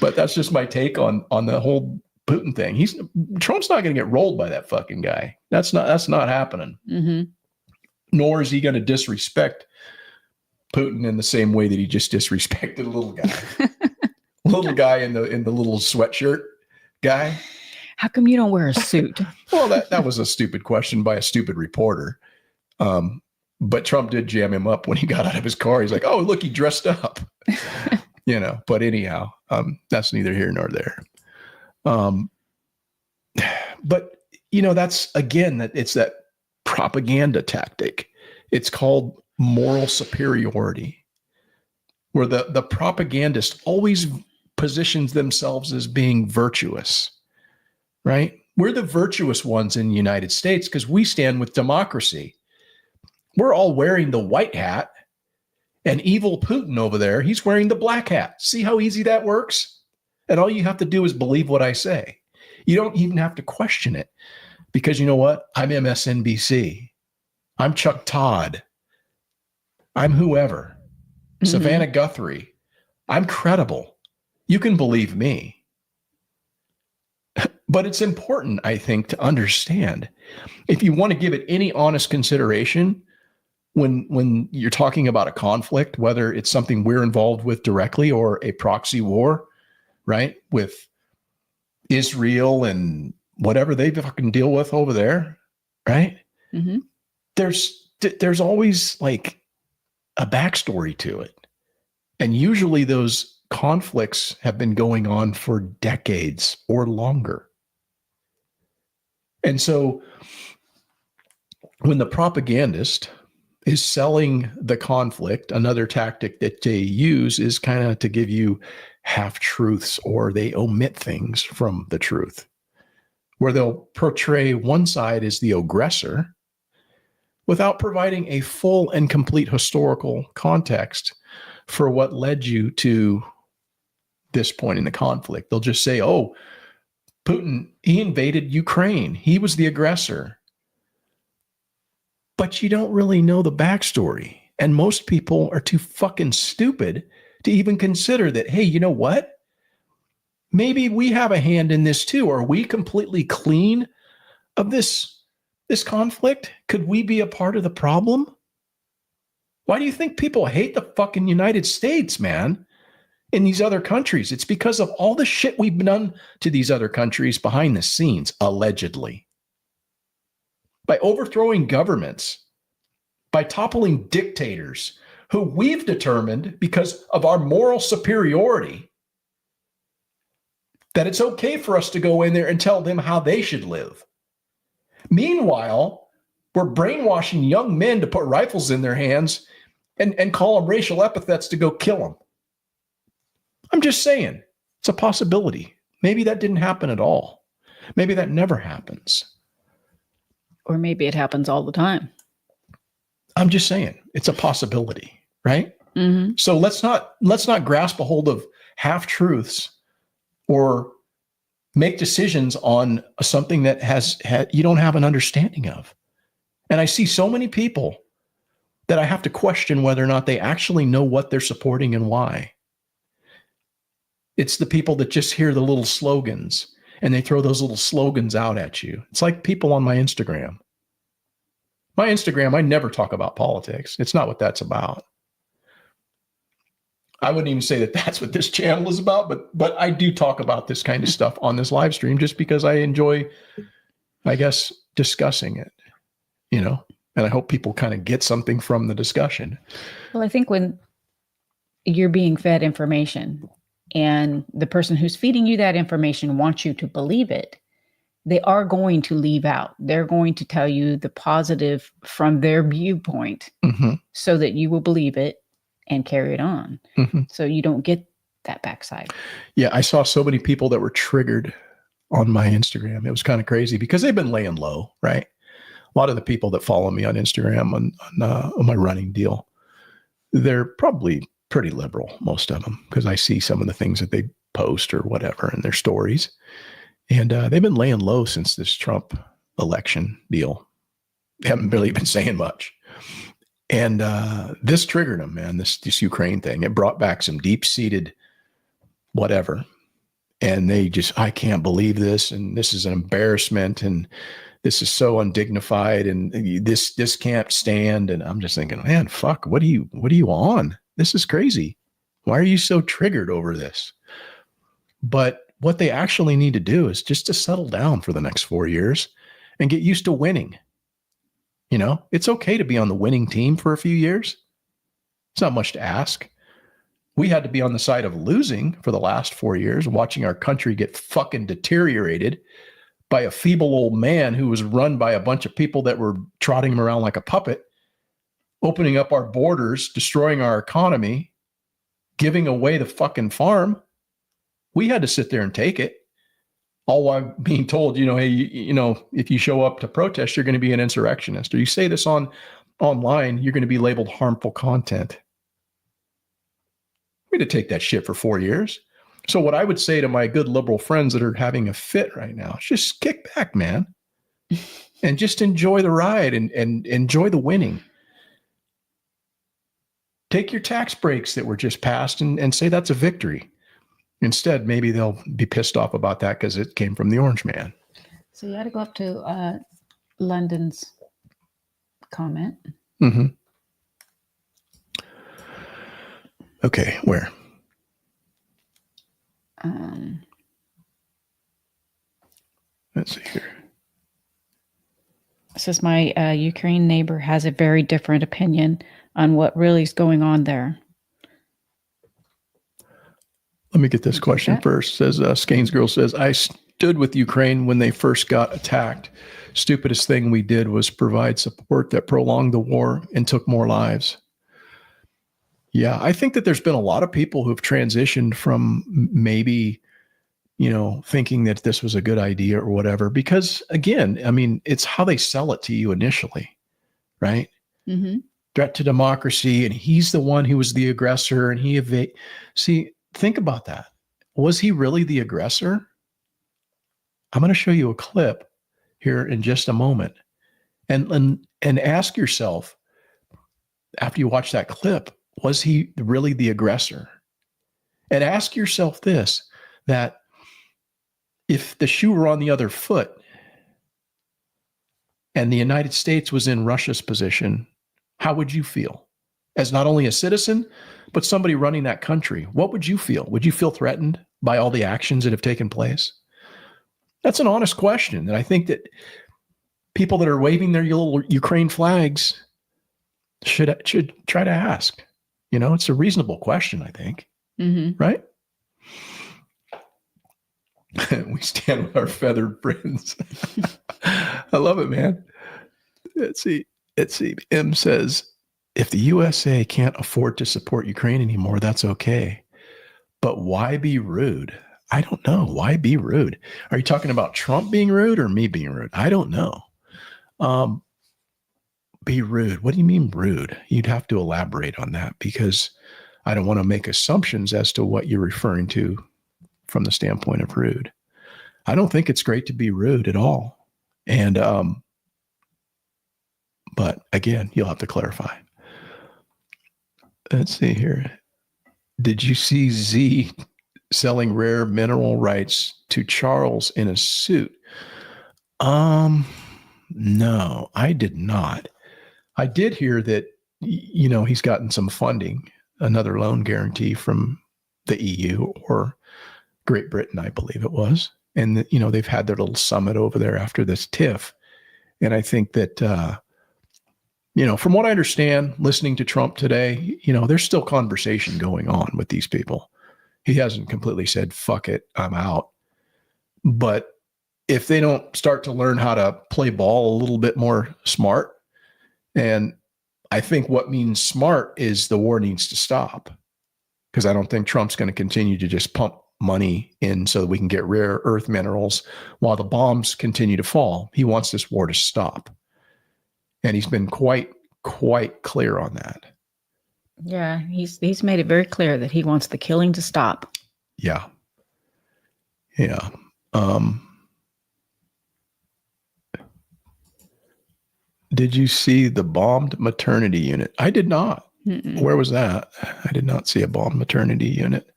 But that's just my take on the whole Putin thing. Trump's not going to get rolled by that fucking guy. That's not happening. Mm-hmm. Nor is he going to disrespect Putin in the same way that he just disrespected a little guy. Little guy in the little sweatshirt guy. How come you don't wear a suit? Well, that was a stupid question by a stupid reporter. But Trump did jam him up when he got out of his car. He's like, oh, look, he dressed up. But anyhow, that's neither here nor there. But that's, again, that it's that propaganda tactic. It's called moral superiority, where the propagandist always positions themselves as being virtuous, right? We're the virtuous ones in the United States because we stand with democracy. We're all wearing the white hat, and evil Putin over there, he's wearing the black hat. See how easy that works? And all you have to do is believe what I say. You don't even have to question it, because you know what? I'm MSNBC. I'm Chuck Todd. I'm whoever. Mm-hmm. Savannah Guthrie. I'm credible. You can believe me. But it's important, I think, to understand, if you want to give it any honest consideration, when you're talking about a conflict, whether it's something we're involved with directly or a proxy war, right, with Israel and whatever they fucking deal with over there, right? Mm-hmm. There's always like a backstory to it. And usually those conflicts have been going on for decades or longer. And so when the propagandist is selling the conflict, another tactic that they use is kind of to give you half truths, or they omit things from the truth, where they'll portray one side as the aggressor without providing a full and complete historical context for what led you to this point in the conflict. They'll just say, oh, Putin, he invaded Ukraine. He was the aggressor. But you don't really know the backstory. And most people are too fucking stupid to even consider that, hey, you know what? Maybe we have a hand in this too. Are we completely clean of this conflict? Could we be a part of the problem? Why do you think people hate the fucking United States, man? In these other countries, it's because of all the shit we've done to these other countries behind the scenes, allegedly. by overthrowing governments, by toppling dictators who we've determined, because of our moral superiority, that it's okay for us to go in there and tell them how they should live. Meanwhile, we're brainwashing young men to put rifles in their hands and call them racial epithets to go kill them. I'm just saying, it's a possibility. Maybe that didn't happen at all. Maybe that never happens. Or maybe it happens all the time. I'm just saying, it's a possibility, right? Mm-hmm. So let's not grasp a hold of half truths or make decisions on something that you don't have an understanding of. And I see so many people that I have to question whether or not they actually know what they're supporting and why. It's the people that just hear the little slogans and they throw those little slogans out at you. It's like people on my Instagram. My Instagram, I never talk about politics. It's not what that's about. I wouldn't even say that that's what this channel is about, but I do talk about this kind of stuff on this live stream just because I enjoy, I guess, discussing it, you know, and I hope people kind of get something from the discussion. Well, I think when you're being fed information and the person who's feeding you that information wants you to believe it, they are going to leave out. They're going to tell you the positive from their viewpoint so that you will believe it and carry it on. So you don't get that backside. Yeah, I saw so many people that were triggered on my Instagram. It was kind of crazy because they've been laying low, right? A lot of the people that follow me on Instagram on my running deal, they're probably pretty liberal, most of them, because I see some of the things that they post or whatever in their stories. And they've been laying low since this Trump election deal. They haven't really been saying much. And this triggered them, man, this Ukraine thing. It brought back some deep-seated whatever. And they just, I can't believe this. And this is an embarrassment. And this is so undignified. And this can't stand. And I'm just thinking, man, fuck, what are you on? This is crazy. Why are you so triggered over this? But what they actually need to do is just to settle down for the next 4 years and get used to winning. You know, it's okay to be on the winning team for a few years. It's not much to ask. We had to be on the side of losing for the last 4 years, watching our country get fucking deteriorated by a feeble old man who was run by a bunch of people that were trotting him around like a puppet, opening up our borders, destroying our economy, giving away the fucking farm. We had to sit there and take it. All while being told, you know, hey, you know, if you show up to protest, you're going to be an insurrectionist. Or you say this online, you're going to be labeled harmful content. We had to take that shit for 4 years. So what I would say to my good liberal friends that are having a fit right now is just kick back, man, and just enjoy the ride and enjoy the winning. Take your tax breaks that were just passed and say that's a victory. Instead, maybe they'll be pissed off about that because it came from the orange man. So you got to go up to London's comment. Okay, where? Let's see here. It says, my Ukraine neighbor has a very different opinion on what really is going on there. Let me get this question first. Says Skane's girl says, I stood with Ukraine when they first got attacked. Stupidest thing we did was provide support that prolonged the war and took more lives. Yeah, I think that there's been a lot of people who've transitioned from maybe, you know, thinking that this was a good idea or whatever, because again, I mean, it's how they sell it to you initially, right? Threat to democracy. And he's the one who was the aggressor and see, think about that. Was he really the aggressor? I'm going to show you a clip here in just a moment. And ask yourself, after you watch that clip, was he really the aggressor? And ask yourself this, that if the shoe were on the other foot and the United States was in Russia's position, how would you feel? As not only a citizen, but somebody running that country, what would you feel? Would you feel threatened by all the actions that have taken place? That's an honest question. And I think that people that are waving their little Ukraine flags should try to ask. It's a reasonable question, I think. Mm-hmm. Right? We stand with our feathered friends. I love it, man. Let's see. M says, if the USA can't afford to support Ukraine anymore, that's okay. But why be rude? I don't know. Why be rude? Are you talking about Trump being rude or me being rude? I don't know. Be rude. What do you mean rude? You'd have to elaborate on that, because I don't want to make assumptions as to what you're referring to from the standpoint of rude. I don't think it's great to be rude at all. And, but again, you'll have to clarify. Let's see here. Did you see Z selling rare mineral rights to Charles in a suit? No, I did not. I did hear that, he's gotten some funding, another loan guarantee from the EU or Great Britain, I believe it was. And, they've had their little summit over there after this tiff. And I think that, from what I understand, listening to Trump today, there's still conversation going on with these people. He hasn't completely said, fuck it, I'm out. But if they don't start to learn how to play ball a little bit more smart, and I think what means smart is the war needs to stop, because I don't think Trump's going to continue to just pump money in so that we can get rare earth minerals while the bombs continue to fall. He wants this war to stop. And he's been quite clear on that. Yeah, he's made it very clear that he wants the killing to stop. Yeah. Did you see the bombed maternity unit? I did not. Mm-mm. Where was that? I did not see a bombed maternity unit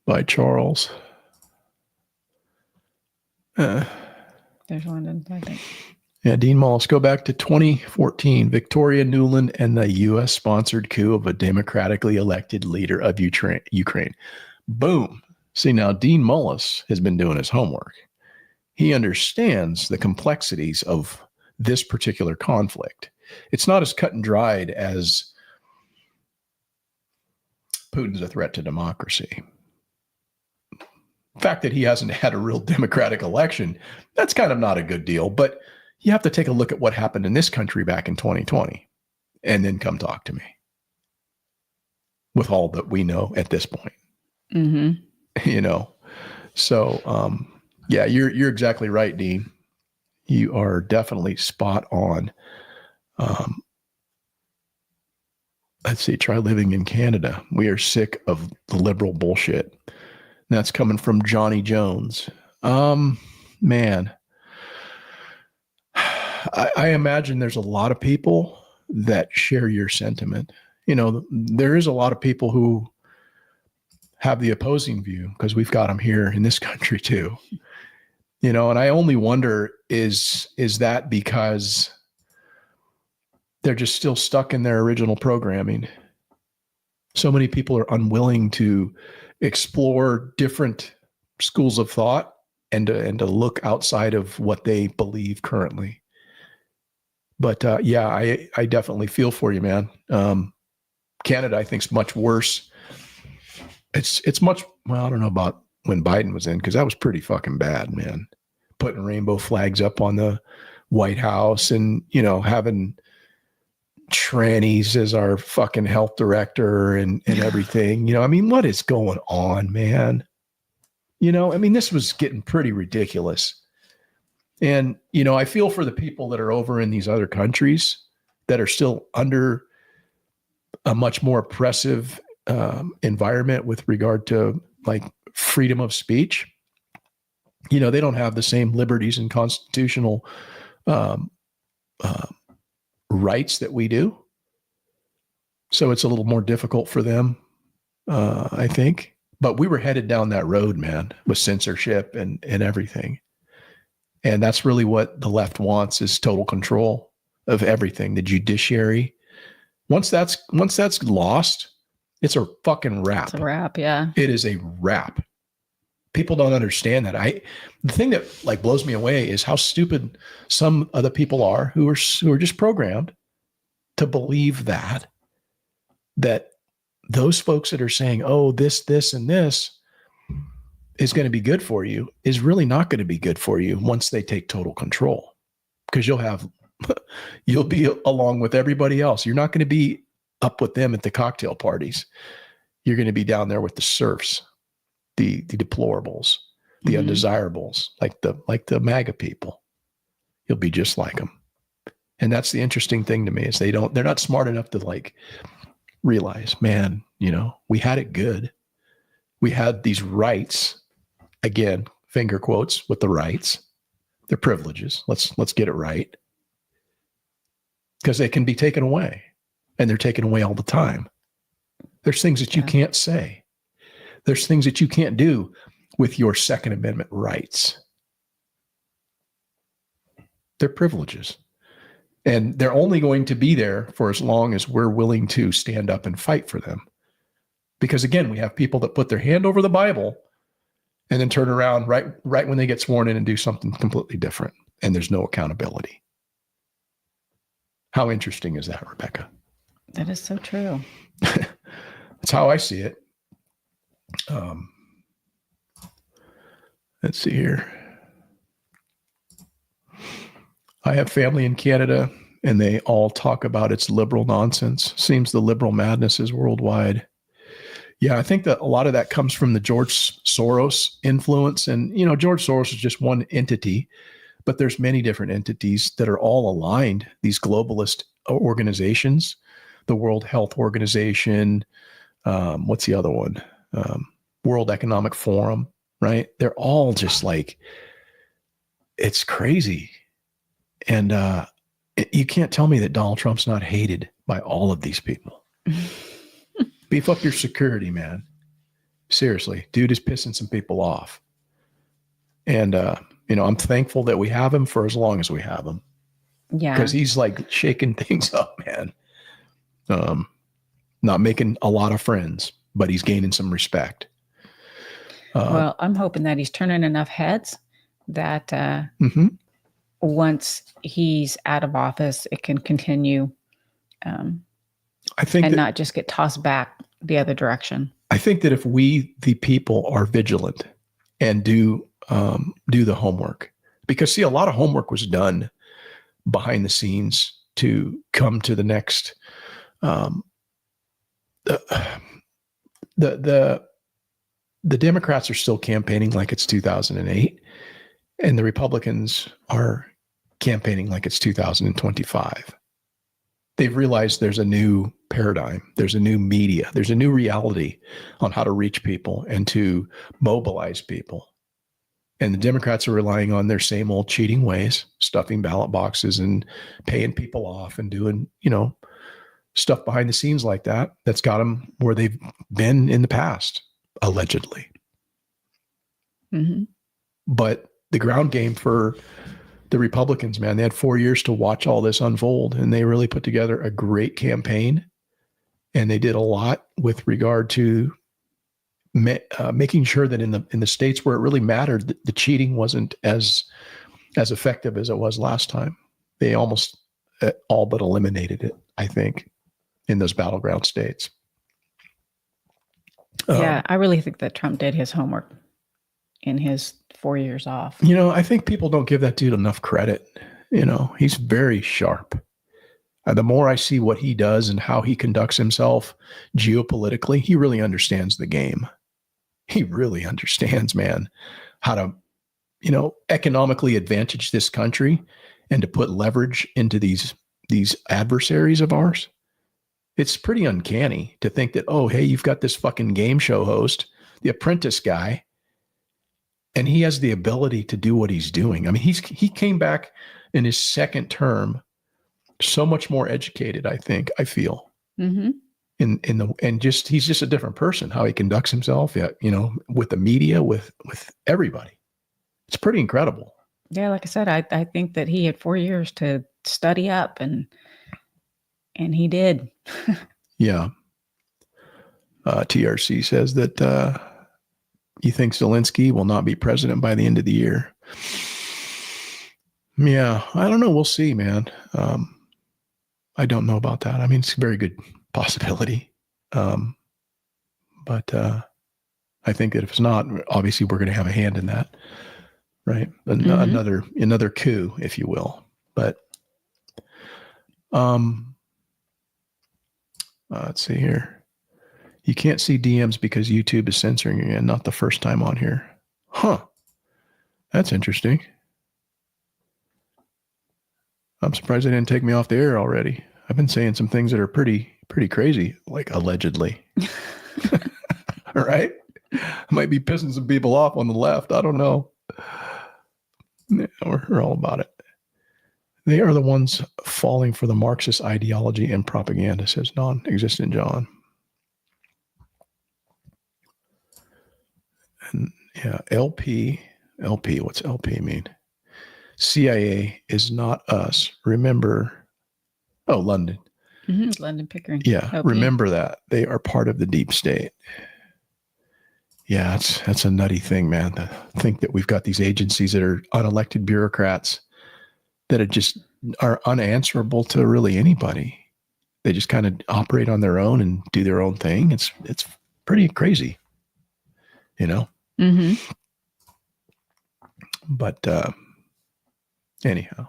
by Charles. There's one, I think. Yeah, Dean Mullis, go back to 2014, Victoria Nuland and the U.S.-sponsored coup of a democratically elected leader of Ukraine. Boom. See, now Dean Mullis has been doing his homework. He understands the complexities of this particular conflict. It's not as cut and dried as Putin's a threat to democracy. The fact that he hasn't had a real democratic election, that's kind of not a good deal, but you have to take a look at what happened in this country back in 2020 and then come talk to me with all that we know at this point. Mm-hmm. So yeah, you're exactly right, Dean. You are definitely spot on. Let's see, try living in Canada. We are sick of the liberal bullshit. That's coming from Johnny Jones. Man, I imagine there's a lot of people that share your sentiment. There is a lot of people who have the opposing view, because we've got them here in this country too. And I only wonder, is that because they're just still stuck in their original programming? So many people are unwilling to explore different schools of thought and to look outside of what they believe currently. But yeah, I definitely feel for you, man. Canada, I think, is much worse. It's much, well, I don't know about when Biden was in, because that was pretty fucking bad, man. Putting rainbow flags up on the White House and, having trannies as our fucking health director and everything. I mean, what is going on, man? This was getting pretty ridiculous. And, I feel for the people that are over in these other countries that are still under a much more oppressive environment with regard to like freedom of speech. They don't have the same liberties and constitutional rights that we do. So it's a little more difficult for them, I think. But we were headed down that road, man, with censorship and everything. And that's really what the left wants, is total control of everything. The judiciary. Once that's lost, it's a fucking wrap. It's a wrap, yeah. It is a wrap. People don't understand that. The thing that like blows me away is how stupid some of the people are who are just programmed to believe that those folks that are saying, oh, this, and this is going to be good for you is really not going to be good for you once they take total control, because you'll be along with everybody else. You're not going to be up with them at the cocktail parties. You're going to be down there with the serfs, the deplorables, the undesirables, like the MAGA people. You'll be just like them. And that's the interesting thing to me is they're not smart enough to like realize, man, we had it good. We had these rights, again, finger quotes with the rights, they're privileges. Let's get it right. Because they can be taken away, and they're taken away all the time. There's things that you can't say. There's things that you can't do with your Second Amendment rights. They're privileges. And they're only going to be there for as long as we're willing to stand up and fight for them. Because again, we have people that put their hand over the Bible and then turn around right when they get sworn in and do something completely different. And there's no accountability. How interesting is that, Rebecca? That is so true. That's how I see it. Let's see here. I have family in Canada, and they all talk about its liberal nonsense. Seems the liberal madness is worldwide. Yeah, I think that a lot of that comes from the George Soros influence. And, George Soros is just one entity, but there's many different entities that are all aligned. These globalist organizations, the World Health Organization, what's the other one? World Economic Forum, right? They're all just like, it's crazy. And you can't tell me that Donald Trump's not hated by all of these people. Beef up your security, man. Seriously, dude is pissing some people off. And, I'm thankful that we have him for as long as we have him. Yeah. Because he's like shaking things up, man. Not making a lot of friends, but he's gaining some respect. Well, I'm hoping that he's turning enough heads that once he's out of office, it can continue I think and not just get tossed back the other direction. I think that if we, the people, are vigilant and do the homework, because see, a lot of homework was done behind the scenes to come to the next. The Democrats are still campaigning like it's 2008, and the Republicans are campaigning like it's 2025. They've realized there's a new paradigm, there's a new media, there's a new reality on how to reach people and to mobilize people. And the Democrats are relying on their same old cheating ways, stuffing ballot boxes and paying people off and doing, stuff behind the scenes like that. That's got them where they've been in the past, allegedly. Mm-hmm. But the ground game for the Republicans, man, they had 4 years to watch all this unfold, and they really put together a great campaign. And they did a lot with regard to making sure that in the states where it really mattered, the cheating wasn't as effective as it was last time. They almost all but eliminated it, I think, in those battleground states. Yeah, I really think that Trump did his homework in his 4 years off. I think people don't give that dude enough credit. He's very sharp. The more I see what he does and how he conducts himself geopolitically, he really understands the game. He really understands, man, how to, economically advantage this country and to put leverage into these adversaries of ours. It's pretty uncanny to think that, oh, hey, you've got this fucking game show host, the Apprentice guy, and he has the ability to do what he's doing. I mean, he came back in his second term so much more educated, I feel. Mm-hmm. He's just a different person, how he conducts himself, with the media, with everybody. It's pretty incredible. Yeah, like I said, I think that he had 4 years to study up, and he did. Yeah. TRC says that You think Zelensky will not be president by the end of the year? Yeah, I don't know. We'll see, man. I don't know about that. I mean, it's a very good possibility. But I think that if it's not, obviously we're going to have a hand in that, right? Another coup, if you will. But let's see here. You can't see DMs because YouTube is censoring again. Not the first time on here. Huh. That's interesting. I'm surprised they didn't take me off the air already. I've been saying some things that are pretty crazy, like allegedly. Right? I might be pissing some people off on the left. I don't know. Yeah, we're all about it. They are the ones falling for the Marxist ideology and propaganda, says non-existent John. And yeah, LP, what's LP mean? CIA is not us. Remember, London. Mm-hmm. London Pickering. Yeah, LP. remember that. They are part of the deep state. Yeah, that's a nutty thing, man, to think that we've got these agencies that are unelected bureaucrats that are unanswerable to really anybody. They just kind of operate on their own and do their own thing. It's pretty crazy, you know? Mm-hmm. But anyhow,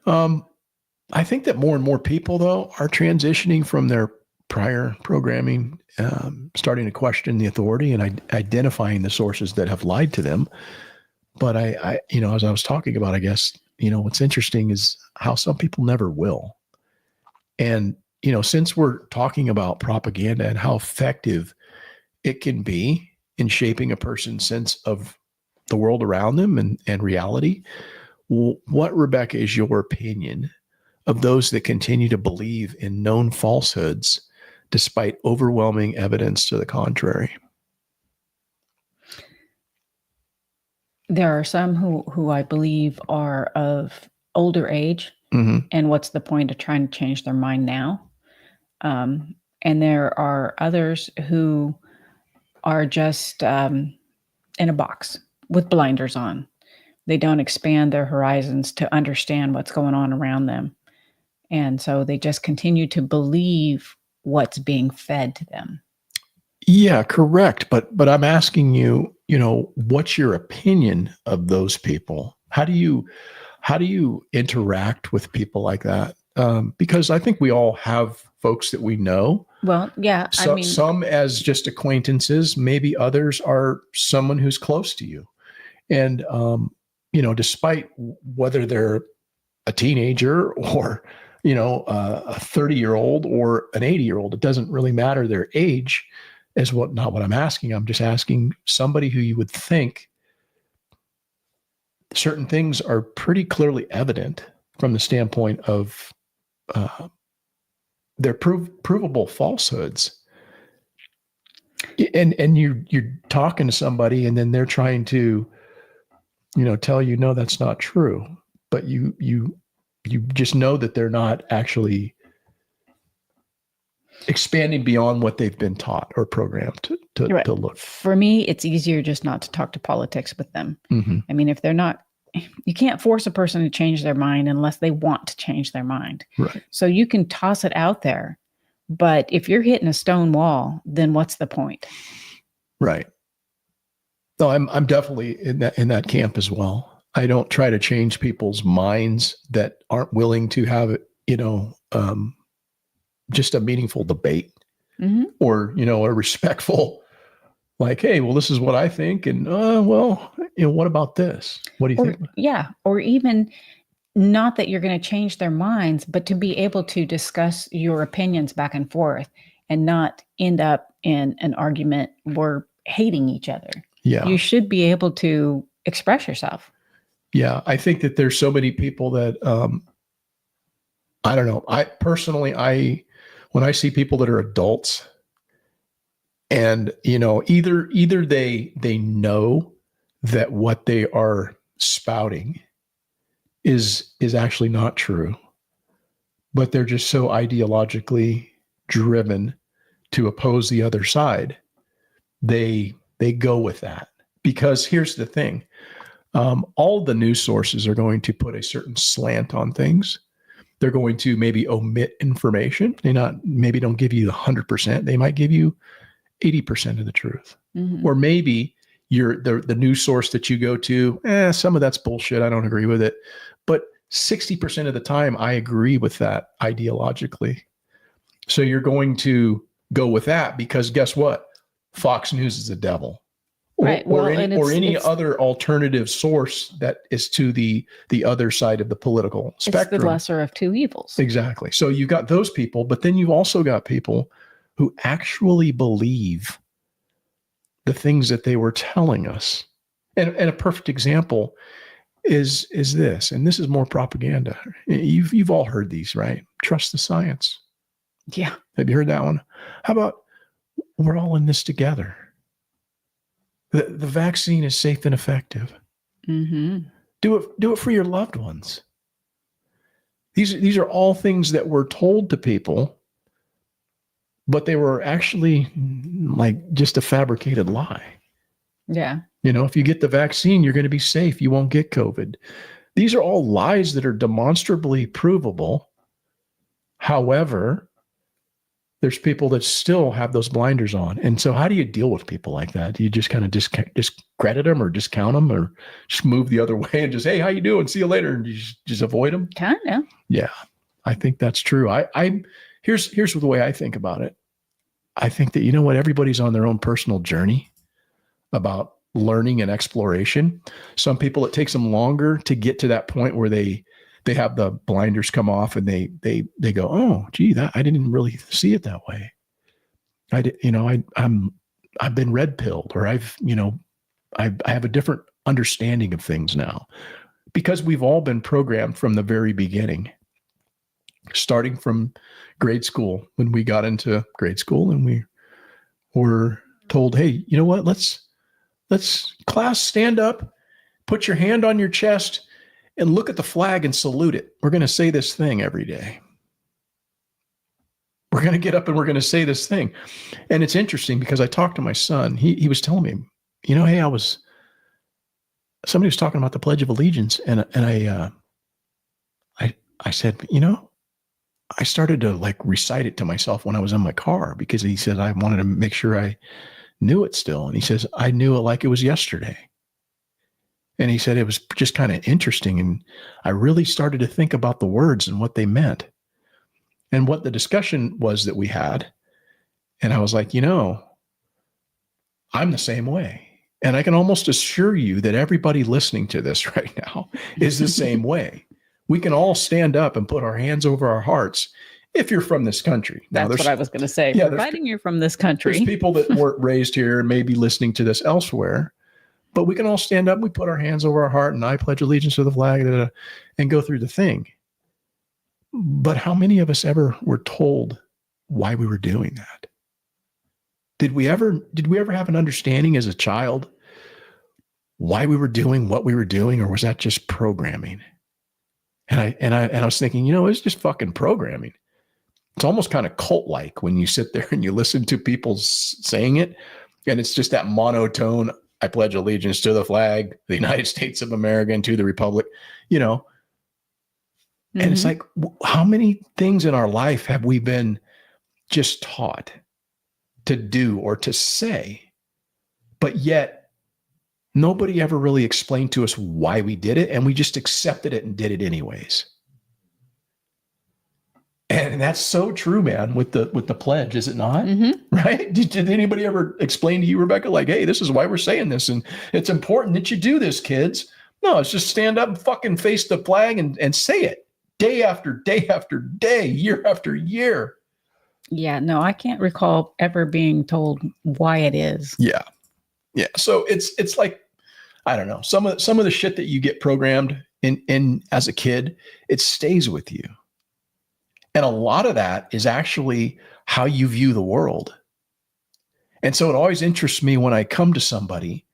I think that more and more people, though, are transitioning from their prior programming, starting to question the authority and identifying the sources that have lied to them. But I, as I was talking about, I guess, what's interesting is how some people never will. And, since we're talking about propaganda and how effective it can be in shaping a person's sense of the world around them and reality, what, Rebecca, is your opinion of those that continue to believe in known falsehoods despite overwhelming evidence to the contrary? There are some who I believe are of older age, and what's the point of trying to change their mind now? And there are others who are just in a box with blinders on. They don't expand their horizons to understand what's going on around them. And so they just continue to believe what's being fed to them. Yeah, correct. But I'm asking you, what's your opinion of those people? How do you interact with people like that? Because I think we all have folks that we know. Well, yeah. So, some as just acquaintances, maybe others are someone who's close to you. And, despite whether they're a teenager or, a 30-year-old or an 80-year-old, it doesn't really matter their age is not what I'm asking. I'm just asking somebody who you would think certain things are pretty clearly evident from the standpoint of they're provable falsehoods. And you're talking to somebody and then they're trying to, tell you, no, that's not true. But you just know that they're not actually expanding beyond what they've been taught or programmed to look. For me, it's easier just not to talk to politics with them. Mm-hmm. I mean, if they're not, you can't force a person to change their mind unless they want to change their mind. Right. So you can toss it out there, but if you're hitting a stone wall, then what's the point? Right. No, I'm definitely in that camp as well. I don't try to change people's minds that aren't willing to have, just a meaningful debate, or, a respectful, like, hey, well, this is what I think. And, what about this? What do you think? Yeah. Or even not that you're going to change their minds, but to be able to discuss your opinions back and forth and not end up in an argument where hating each other. Yeah. You should be able to express yourself. Yeah. I think that there's so many people that, I don't know. I personally, when I see people that are adults and, either they know that what they are spouting is actually not true, but they're just so ideologically driven to oppose the other side. They They go with that because here's the thing. All the news sources are going to put a certain slant on things. They're going to maybe omit information. Maybe don't give you 100%. They might give you 80% of the truth. Mm-hmm. Or maybe the news source that you go to, some of that's bullshit. I don't agree with it. But 60% of the time, I agree with that ideologically. So you're going to go with that because guess what? Fox News is the devil. Right. Or any other alternative source that is to the other side of the political spectrum. It's the lesser of two evils. Exactly. So you've got those people, but then you've also got people who actually believe the things that they were telling us. And a perfect example is this, and this is more propaganda. You've all heard these, right? Trust the science. Yeah. Have you heard that one? How about we're all in this together? The vaccine is safe and effective. Mm-hmm. Do it for your loved ones. These are all things that were told to people, but they were actually like just a fabricated lie. Yeah. If you get the vaccine, you're going to be safe. You won't get COVID. These are all lies that are demonstrably provable. However, there's people that still have those blinders on. And so how do you deal with people like that? Do you just kind of discredit them or discount them or just move the other way and just, hey, how you doing? See you later. And you just avoid them? Kind of. Yeah, I think that's true. Here's the way I think about it. I think that, everybody's on their own personal journey about learning and exploration. Some people, it takes them longer to get to that point where they have the blinders come off and they go, oh, gee, I didn't really see it that way. I've been red pilled, or I have a different understanding of things now, because we've all been programmed from the very beginning, starting from grade school. When we got into grade school and we were told, hey, you know what? Let's class, stand up, put your hand on your chest and look at the flag and salute it. We're going to say this thing every day. We're going to get up and we're going to say this thing. And it's interesting because I talked to my son. He was telling me, hey, somebody was talking about the Pledge of Allegiance. And I said, I started to like recite it to myself when I was in my car, because he said, I wanted to make sure I knew it still. And he says, I knew it like it was yesterday. And he said it was just kind of interesting. And I really started to think about the words and what they meant and what the discussion was that we had. And I was like, I'm the same way. And I can almost assure you that everybody listening to this right now is the same way. We can all stand up and put our hands over our hearts if you're from this country. That's what I was going to say. Yeah, providing you're from this country. There's people that weren't raised here and may be listening to this elsewhere. But we can all stand up, we put our hands over our heart, and I pledge allegiance to the flag, and go through the thing. But how many of us ever were told why we were doing that? Did we ever have an understanding as a child why we were doing what we were doing, or was that just programming? And I was thinking, it's just fucking programming. It's almost kind of cult-like when you sit there and you listen to people saying it, and it's just that monotone. I pledge allegiance to the flag, the United States of America, and to the republic, And it's like, how many things in our life have we been just taught to do or to say, but yet nobody ever really explained to us why we did it, and we just accepted it and did it anyways. And that's so true, man, with the pledge, is it not? Mm-hmm. Right? Did anybody ever explain to you, Rebecca, like, hey, this is why we're saying this, and it's important that you do this, kids? No, it's just stand up and fucking face the flag and say it day after day after day, year after year. Yeah, no, I can't recall ever being told why it is. Yeah. So it's like, I don't know, some of the shit that you get programmed in as a kid, it stays with you. And a lot of that is actually how you view the world. And so it always interests me when I come to somebody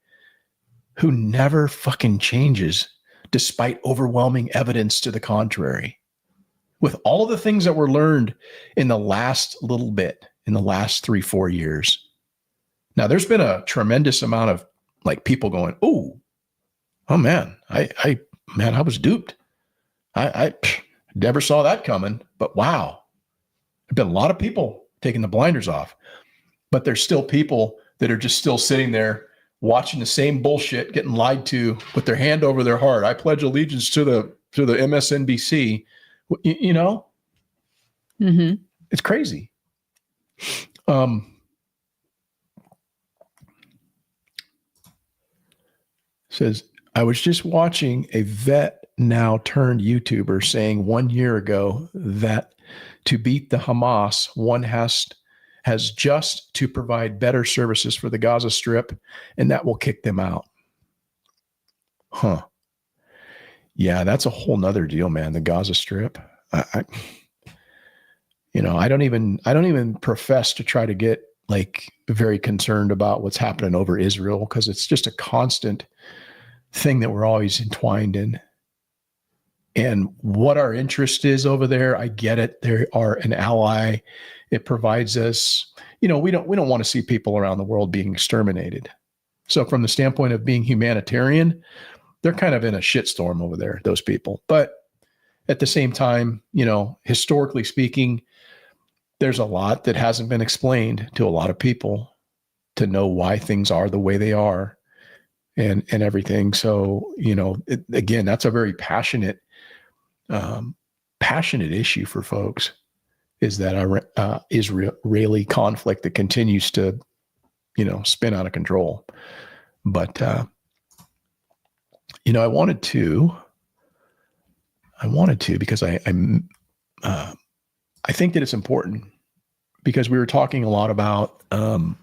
who never fucking changes despite overwhelming evidence to the contrary. With all the things that were learned in the last little bit, in the last 3-4 years, Now, there's been a tremendous amount of like people going, oh man, I was duped. I never saw that coming, but wow. There've been a lot of people taking the blinders off, but there's still people that are just still sitting there watching the same bullshit, getting lied to with their hand over their heart. I pledge allegiance to the MSNBC. You know, It's crazy. Says, I was just watching a vet now turned YouTuber saying 1 year ago that to beat the Hamas, one has just to provide better services for the Gaza Strip, and that will kick them out. Huh. Yeah, that's a whole nother deal, man. The Gaza Strip. I don't even profess to try to get like very concerned about what's happening over Israel, because it's just a constant thing that we're always entwined in. And what our interest is over there, I get it. They are an ally. It provides us, we don't want to see people around the world being exterminated. So from the standpoint of being humanitarian, they're kind of in a shitstorm over there, those people. But at the same time, historically speaking, there's a lot that hasn't been explained to a lot of people to know why things are the way they are and everything. So, again, that's a very passionate issue for folks, is that Israeli conflict that continues to, spin out of control. But, I wanted to, because I think that it's important, because we were talking a lot about, the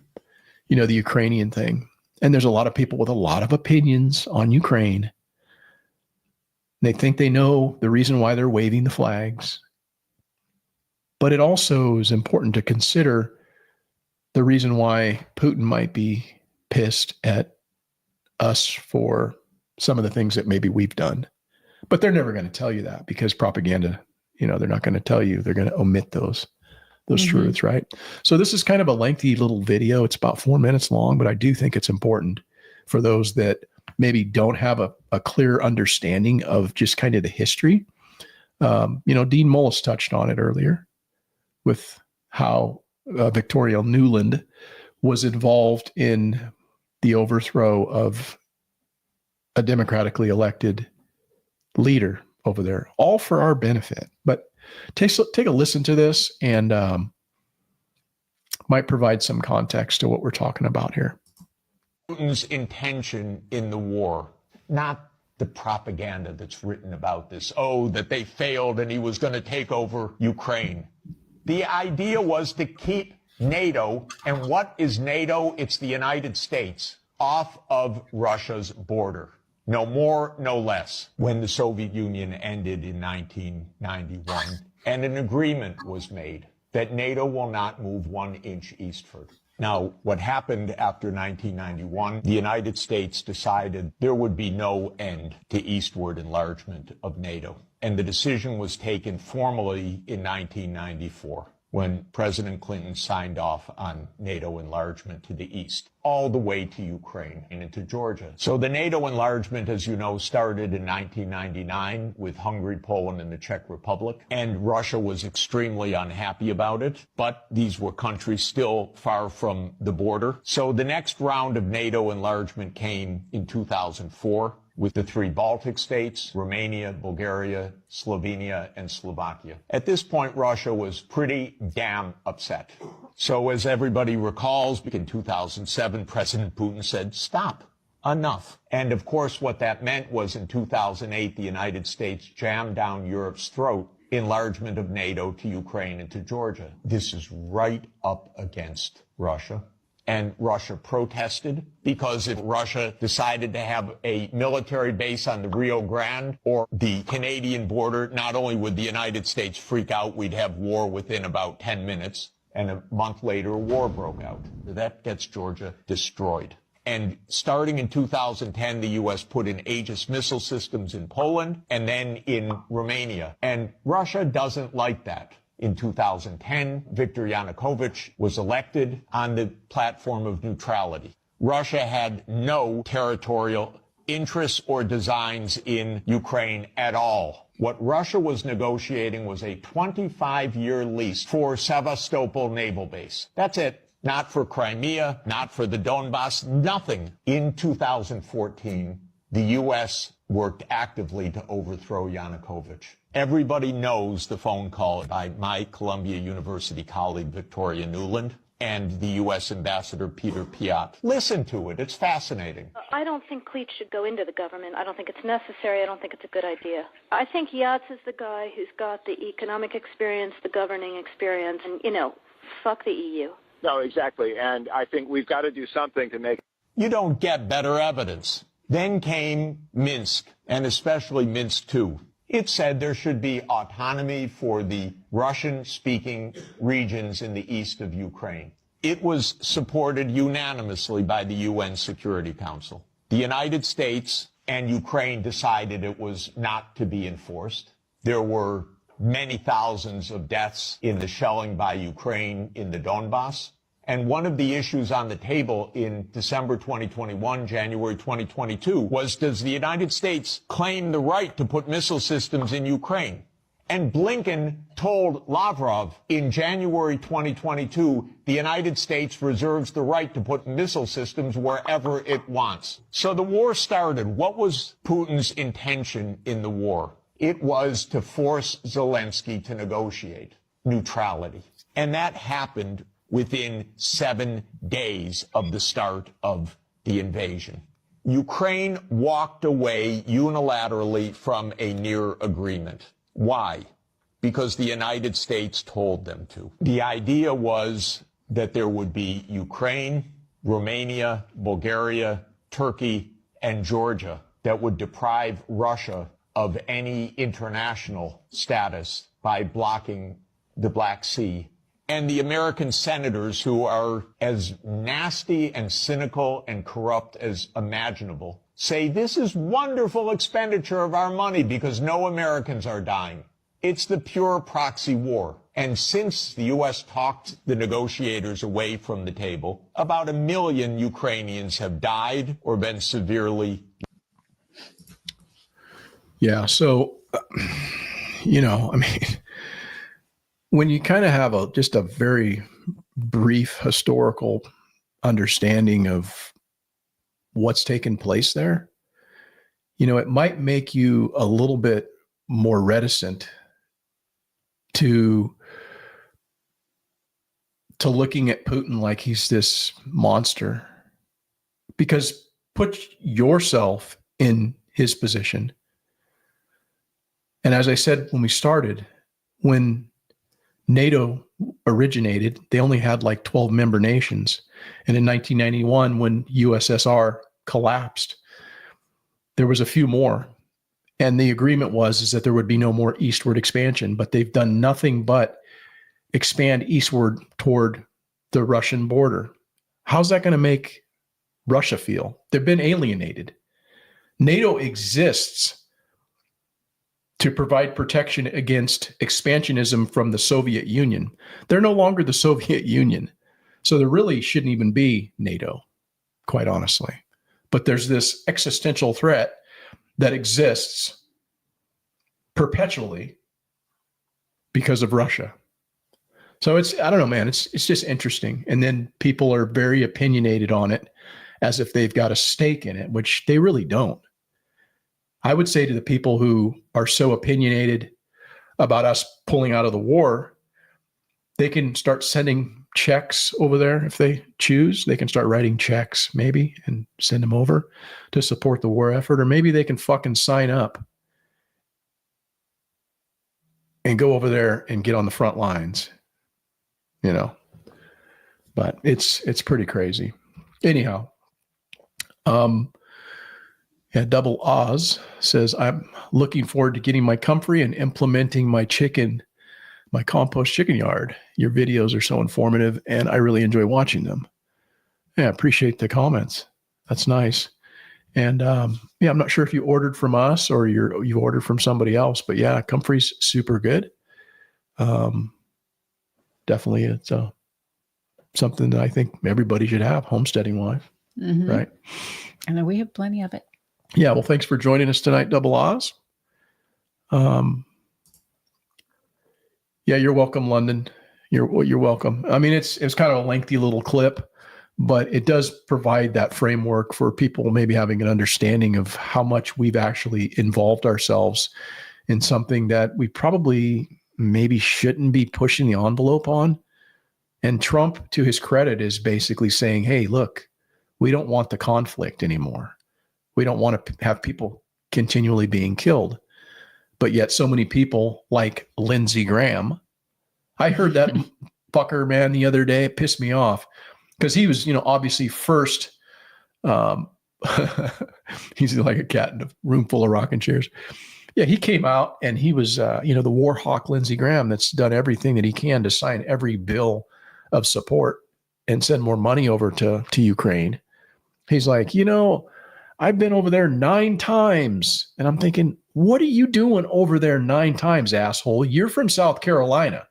Ukrainian thing, and there's a lot of people with a lot of opinions on Ukraine. They think they know the reason why they're waving the flags, but it also is important to consider the reason why Putin might be pissed at us for some of the things that maybe we've done. But they're never going to tell you that, because propaganda, they're not going to tell you. They're going to omit those truths, right? So this is kind of a lengthy little video. It's about 4 minutes long, but I do think it's important for those that maybe don't have a clear understanding of just kind of the history. Dean Mullis touched on it earlier with how Victoria Nuland was involved in the overthrow of a democratically elected leader over there, all for our benefit. But take a listen to this, and might provide some context to what we're talking about here. Putin's intention in the war, not the propaganda that's written about this. Oh, that they failed and he was going to take over Ukraine. The idea was to keep NATO, and what is NATO? It's the United States, off of Russia's border. No more, no less. When the Soviet Union ended in 1991, and an agreement was made that NATO will not move 1 inch eastward. Now, what happened after 1991, the United States decided there would be no end to eastward enlargement of NATO. And the decision was taken formally in 1994, when President Clinton signed off on NATO enlargement to the east, all the way to Ukraine and into Georgia. So the NATO enlargement, as you know, started in 1999 with Hungary, Poland, and the Czech Republic. And Russia was extremely unhappy about it, but these were countries still far from the border. So the next round of NATO enlargement came in 2004. With the 3 Baltic states, Romania, Bulgaria, Slovenia, and Slovakia. At this point, Russia was pretty damn upset. So as everybody recalls, in 2007, President Putin said, stop, enough. And of course, what that meant was in 2008, the United States jammed down Europe's throat enlargement of NATO to Ukraine and to Georgia. This is right up against Russia. And Russia protested, because if Russia decided to have a military base on the Rio Grande or the Canadian border, not only would the United States freak out, we'd have war within about 10 minutes. And a month later, a war broke out. That gets Georgia destroyed. And starting in 2010, the U.S. put in Aegis missile systems in Poland and then in Romania. And Russia doesn't like that. In 2010, Viktor Yanukovych was elected on the platform of neutrality. Russia had no territorial interests or designs in Ukraine at all. What Russia was negotiating was a 25-year lease for Sevastopol Naval Base. That's it. Not for Crimea, not for the Donbass, nothing. In 2014, the U.S. worked actively to overthrow Yanukovych. Everybody knows the phone call by my Columbia University colleague, Victoria Nuland, and the U.S. Ambassador Peter Piot. Listen to it. It's fascinating. I don't think Cleach should go into the government. I don't think it's necessary. I don't think it's a good idea. I think Yats is the guy who's got the economic experience, the governing experience, and, fuck the EU. No, exactly. And I think we've got to do something to make... You don't get better evidence. Then came Minsk, and especially Minsk II. It said there should be autonomy for the Russian-speaking regions in the east of Ukraine. It was supported unanimously by the UN Security Council. The United States and Ukraine decided it was not to be enforced. There were many thousands of deaths in the shelling by Ukraine in the Donbass. And one of the issues on the table in December 2021, January 2022, was, does the United States claim the right to put missile systems in Ukraine? And Blinken told Lavrov in January 2022, the United States reserves the right to put missile systems wherever it wants. So the war started. What was Putin's intention in the war? It was to force Zelensky to negotiate neutrality. And that happened within 7 days of the start of the invasion. Ukraine walked away unilaterally from a near agreement. Why? Because the United States told them to. The idea was that there would be Ukraine, Romania, Bulgaria, Turkey, and Georgia that would deprive Russia of any international status by blocking the Black Sea. And the American senators, who are as nasty and cynical and corrupt as imaginable, say this is wonderful expenditure of our money because no Americans are dying. It's the pure proxy war. And since the U.S. talked the negotiators away from the table, about 1 million Ukrainians have died or been severely. Yeah. So, when you kind of have just a very brief historical understanding of what's taken place there, it might make you a little bit more reticent to looking at Putin like he's this monster. Because put yourself in his position. And as I said when we started, when NATO originated, they only had like 12 member nations. And in 1991, when USSR collapsed, there was a few more. And the agreement is that there would be no more eastward expansion, but they've done nothing but expand eastward toward the Russian border. How's that going to make Russia feel? They've been alienated. NATO exists to provide protection against expansionism from the Soviet Union. They're no longer the Soviet Union. So there really shouldn't even be NATO, quite honestly. But there's this existential threat that exists perpetually because of Russia. So I don't know, man, it's just interesting. And then people are very opinionated on it as if they've got a stake in it, which they really don't. I would say to the people who are so opinionated about us pulling out of the war, they can start sending checks over there if they choose. They can start writing checks maybe and send them over to support the war effort. Or maybe they can fucking sign up and go over there and get on the front lines, But it's pretty crazy. Anyhow, Double Oz says, I'm looking forward to getting my comfrey and implementing my compost chicken yard. Your videos are so informative and I really enjoy watching them. Yeah, appreciate the comments. That's nice. And I'm not sure if you ordered from us or you ordered from somebody else, but yeah, comfrey's super good. definitely it's something that I think everybody should have, homesteading wise, right? I know we have plenty of it. Yeah. Well, thanks for joining us tonight, Double Oz. Yeah, you're welcome, London. You're welcome. I mean, it's kind of a lengthy little clip, but it does provide that framework for people maybe having an understanding of how much we've actually involved ourselves in something that we probably maybe shouldn't be pushing the envelope on. And Trump, to his credit, is basically saying, hey, look, we don't want the conflict anymore. We don't want to have people continually being killed. But yet so many people like Lindsey Graham, I heard that fucker, man, the other day. It pissed me off because he was, obviously first. He's like a cat in a room full of rocking chairs. Yeah, he came out and he was, the war hawk Lindsey Graham that's done everything that he can to sign every bill of support and send more money over to Ukraine. He's like, I've been over there 9 times. And I'm thinking, what are you doing over there 9 times, asshole? You're from South Carolina.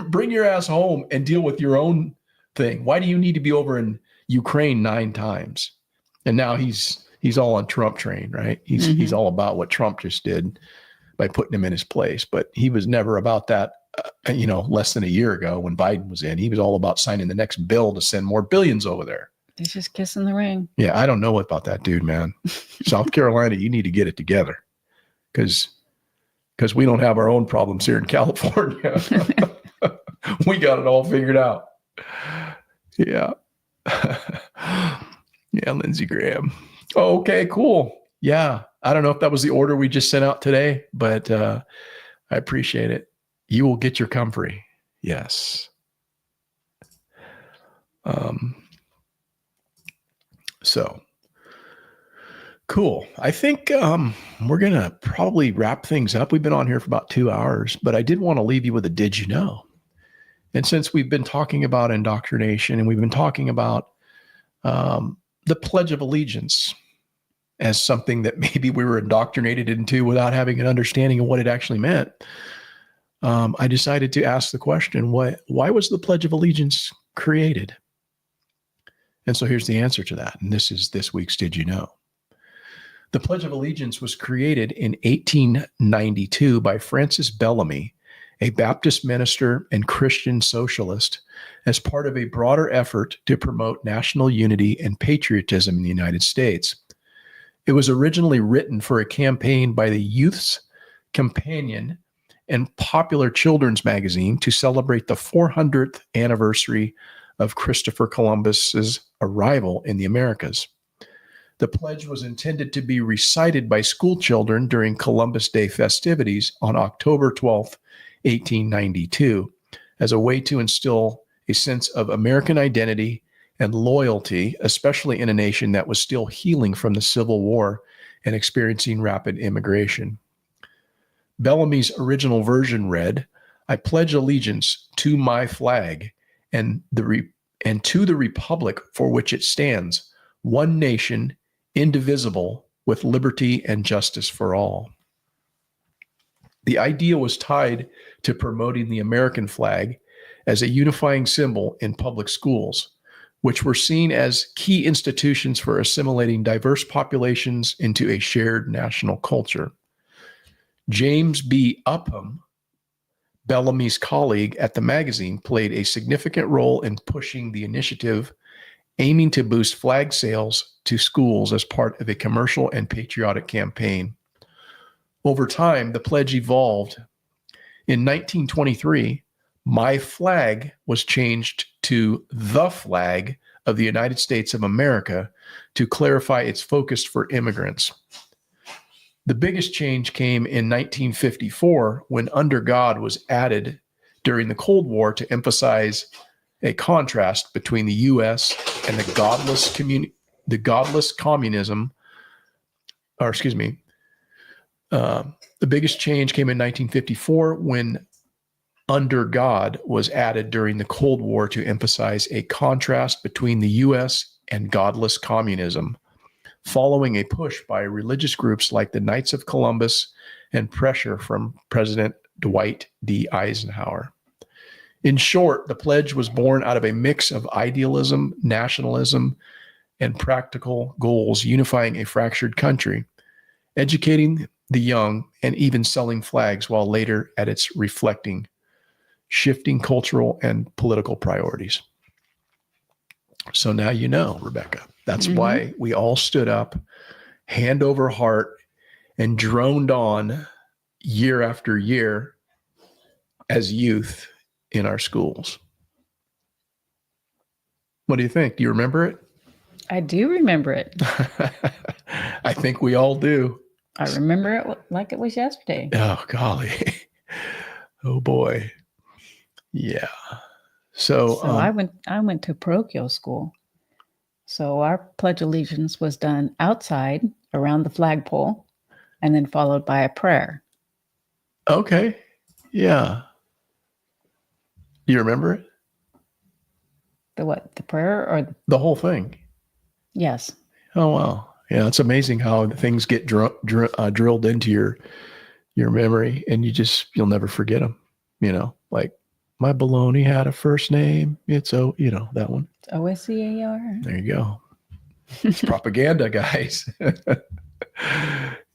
Bring your ass home and deal with your own thing. Why do you need to be over in Ukraine 9 times? And now he's all on Trump train, right? He's all about what Trump just did by putting him in his place. But he was never about that, less than a year ago when Biden was in. He was all about signing the next bill to send more billions over there. He's just kissing the ring. Yeah, I don't know about that dude, man. South Carolina, you need to get it together because we don't have our own problems here in California. We got it all figured out. Yeah. Yeah, Lindsey Graham. Oh, okay, cool. Yeah. I don't know if that was the order we just sent out today, but I appreciate it. You will get your comfrey. Yes. So cool. I think we're going to probably wrap things up. We've been on here for about 2 hours, but I did want to leave you with a did you know? And since we've been talking about indoctrination and we've been talking about the Pledge of Allegiance as something that maybe we were indoctrinated into without having an understanding of what it actually meant, I decided to ask the question, why was the Pledge of Allegiance created? And so here's the answer to that. And this is this week's Did You Know? The Pledge of Allegiance was created in 1892 by Francis Bellamy, a Baptist minister and Christian socialist, as part of a broader effort to promote national unity and patriotism in the United States. It was originally written for a campaign by the Youth's Companion and popular children's magazine to celebrate the 400th anniversary of Christopher Columbus's arrival in the Americas. The pledge was intended to be recited by school children during Columbus Day festivities on October 12th, 1892, as a way to instill a sense of American identity and loyalty, especially in a nation that was still healing from the Civil War and experiencing rapid immigration. Bellamy's original version read, "I pledge allegiance to my flag and to the republic for which it stands, one nation, indivisible, with liberty and justice for all." The idea was tied to promoting the American flag as a unifying symbol in public schools, which were seen as key institutions for assimilating diverse populations into a shared national culture. James B. Upham, Bellamy's colleague at the magazine, played a significant role in pushing the initiative, aiming to boost flag sales to schools as part of a commercial and patriotic campaign. Over time, the pledge evolved. In 1923, "My flag" was changed to "the flag of the United States of America" to clarify its focus for immigrants. The biggest change came in 1954 when "Under God" was added during the Cold War to emphasize a contrast between the U.S. and the the biggest change came in 1954 when "Under God" was added during the Cold War to emphasize a contrast between the U.S. and godless communism, following a push by religious groups like the Knights of Columbus and pressure from President Dwight D. Eisenhower. In short, the pledge was born out of a mix of idealism, nationalism, and practical goals, unifying a fractured country, educating the young, and even selling flags, while later at its reflecting shifting cultural and political priorities. So now you know, Rebecca. That's why we all stood up, hand over heart, and droned on year after year as youth in our schools. What do you think? Do you remember it? I do remember it. I think we all do. I remember it like it was yesterday. Oh, golly. Oh, boy. Yeah. So, I went to parochial school. So our Pledge of Allegiance was done outside around the flagpole and then followed by a prayer. okay. Yeah. Do you remember it? The what? The prayer or The whole thing? yes. Oh, wow. Yeah. It's amazing how things get drilled into your memory, and you'll never forget them. Like my baloney had a first name. It's that one. OSCAR. There you go. It's propaganda, guys.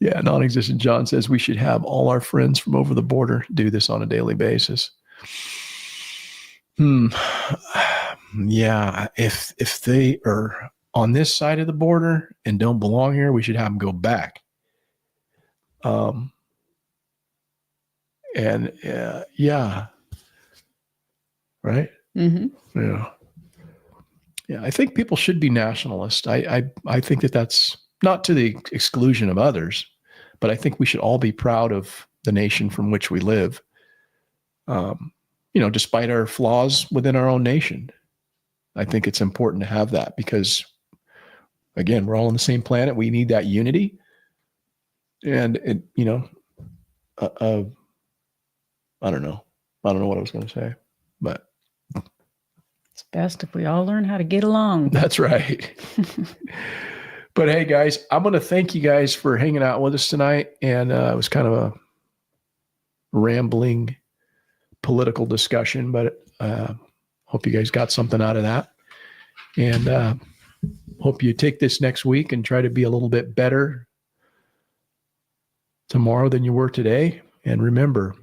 Yeah, non-existent John says we should have all our friends from over the border do this on a daily basis. Yeah, if they are on this side of the border and don't belong here, we should have them go back. Yeah, right. Mm-hmm. Yeah. I think people should be nationalist. I think that's not to the exclusion of others, but I think we should all be proud of the nation from which we live. Despite our flaws within our own nation, I think it's important to have that because, again, we're all on the same planet. We need that unity, and I don't know what I was going to say, but It's best if we all learn how to get along. that's right. But hey, guys, I'm going to thank you guys for hanging out with us tonight. And it was kind of a rambling political discussion, but hope you guys got something out of that. And hope you take this next week and try to be a little bit better tomorrow than you were today. And remember,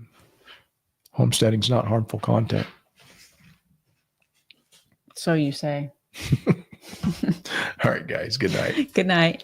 homesteading's not harmful content. So you say. All right, guys. Good night. Good night.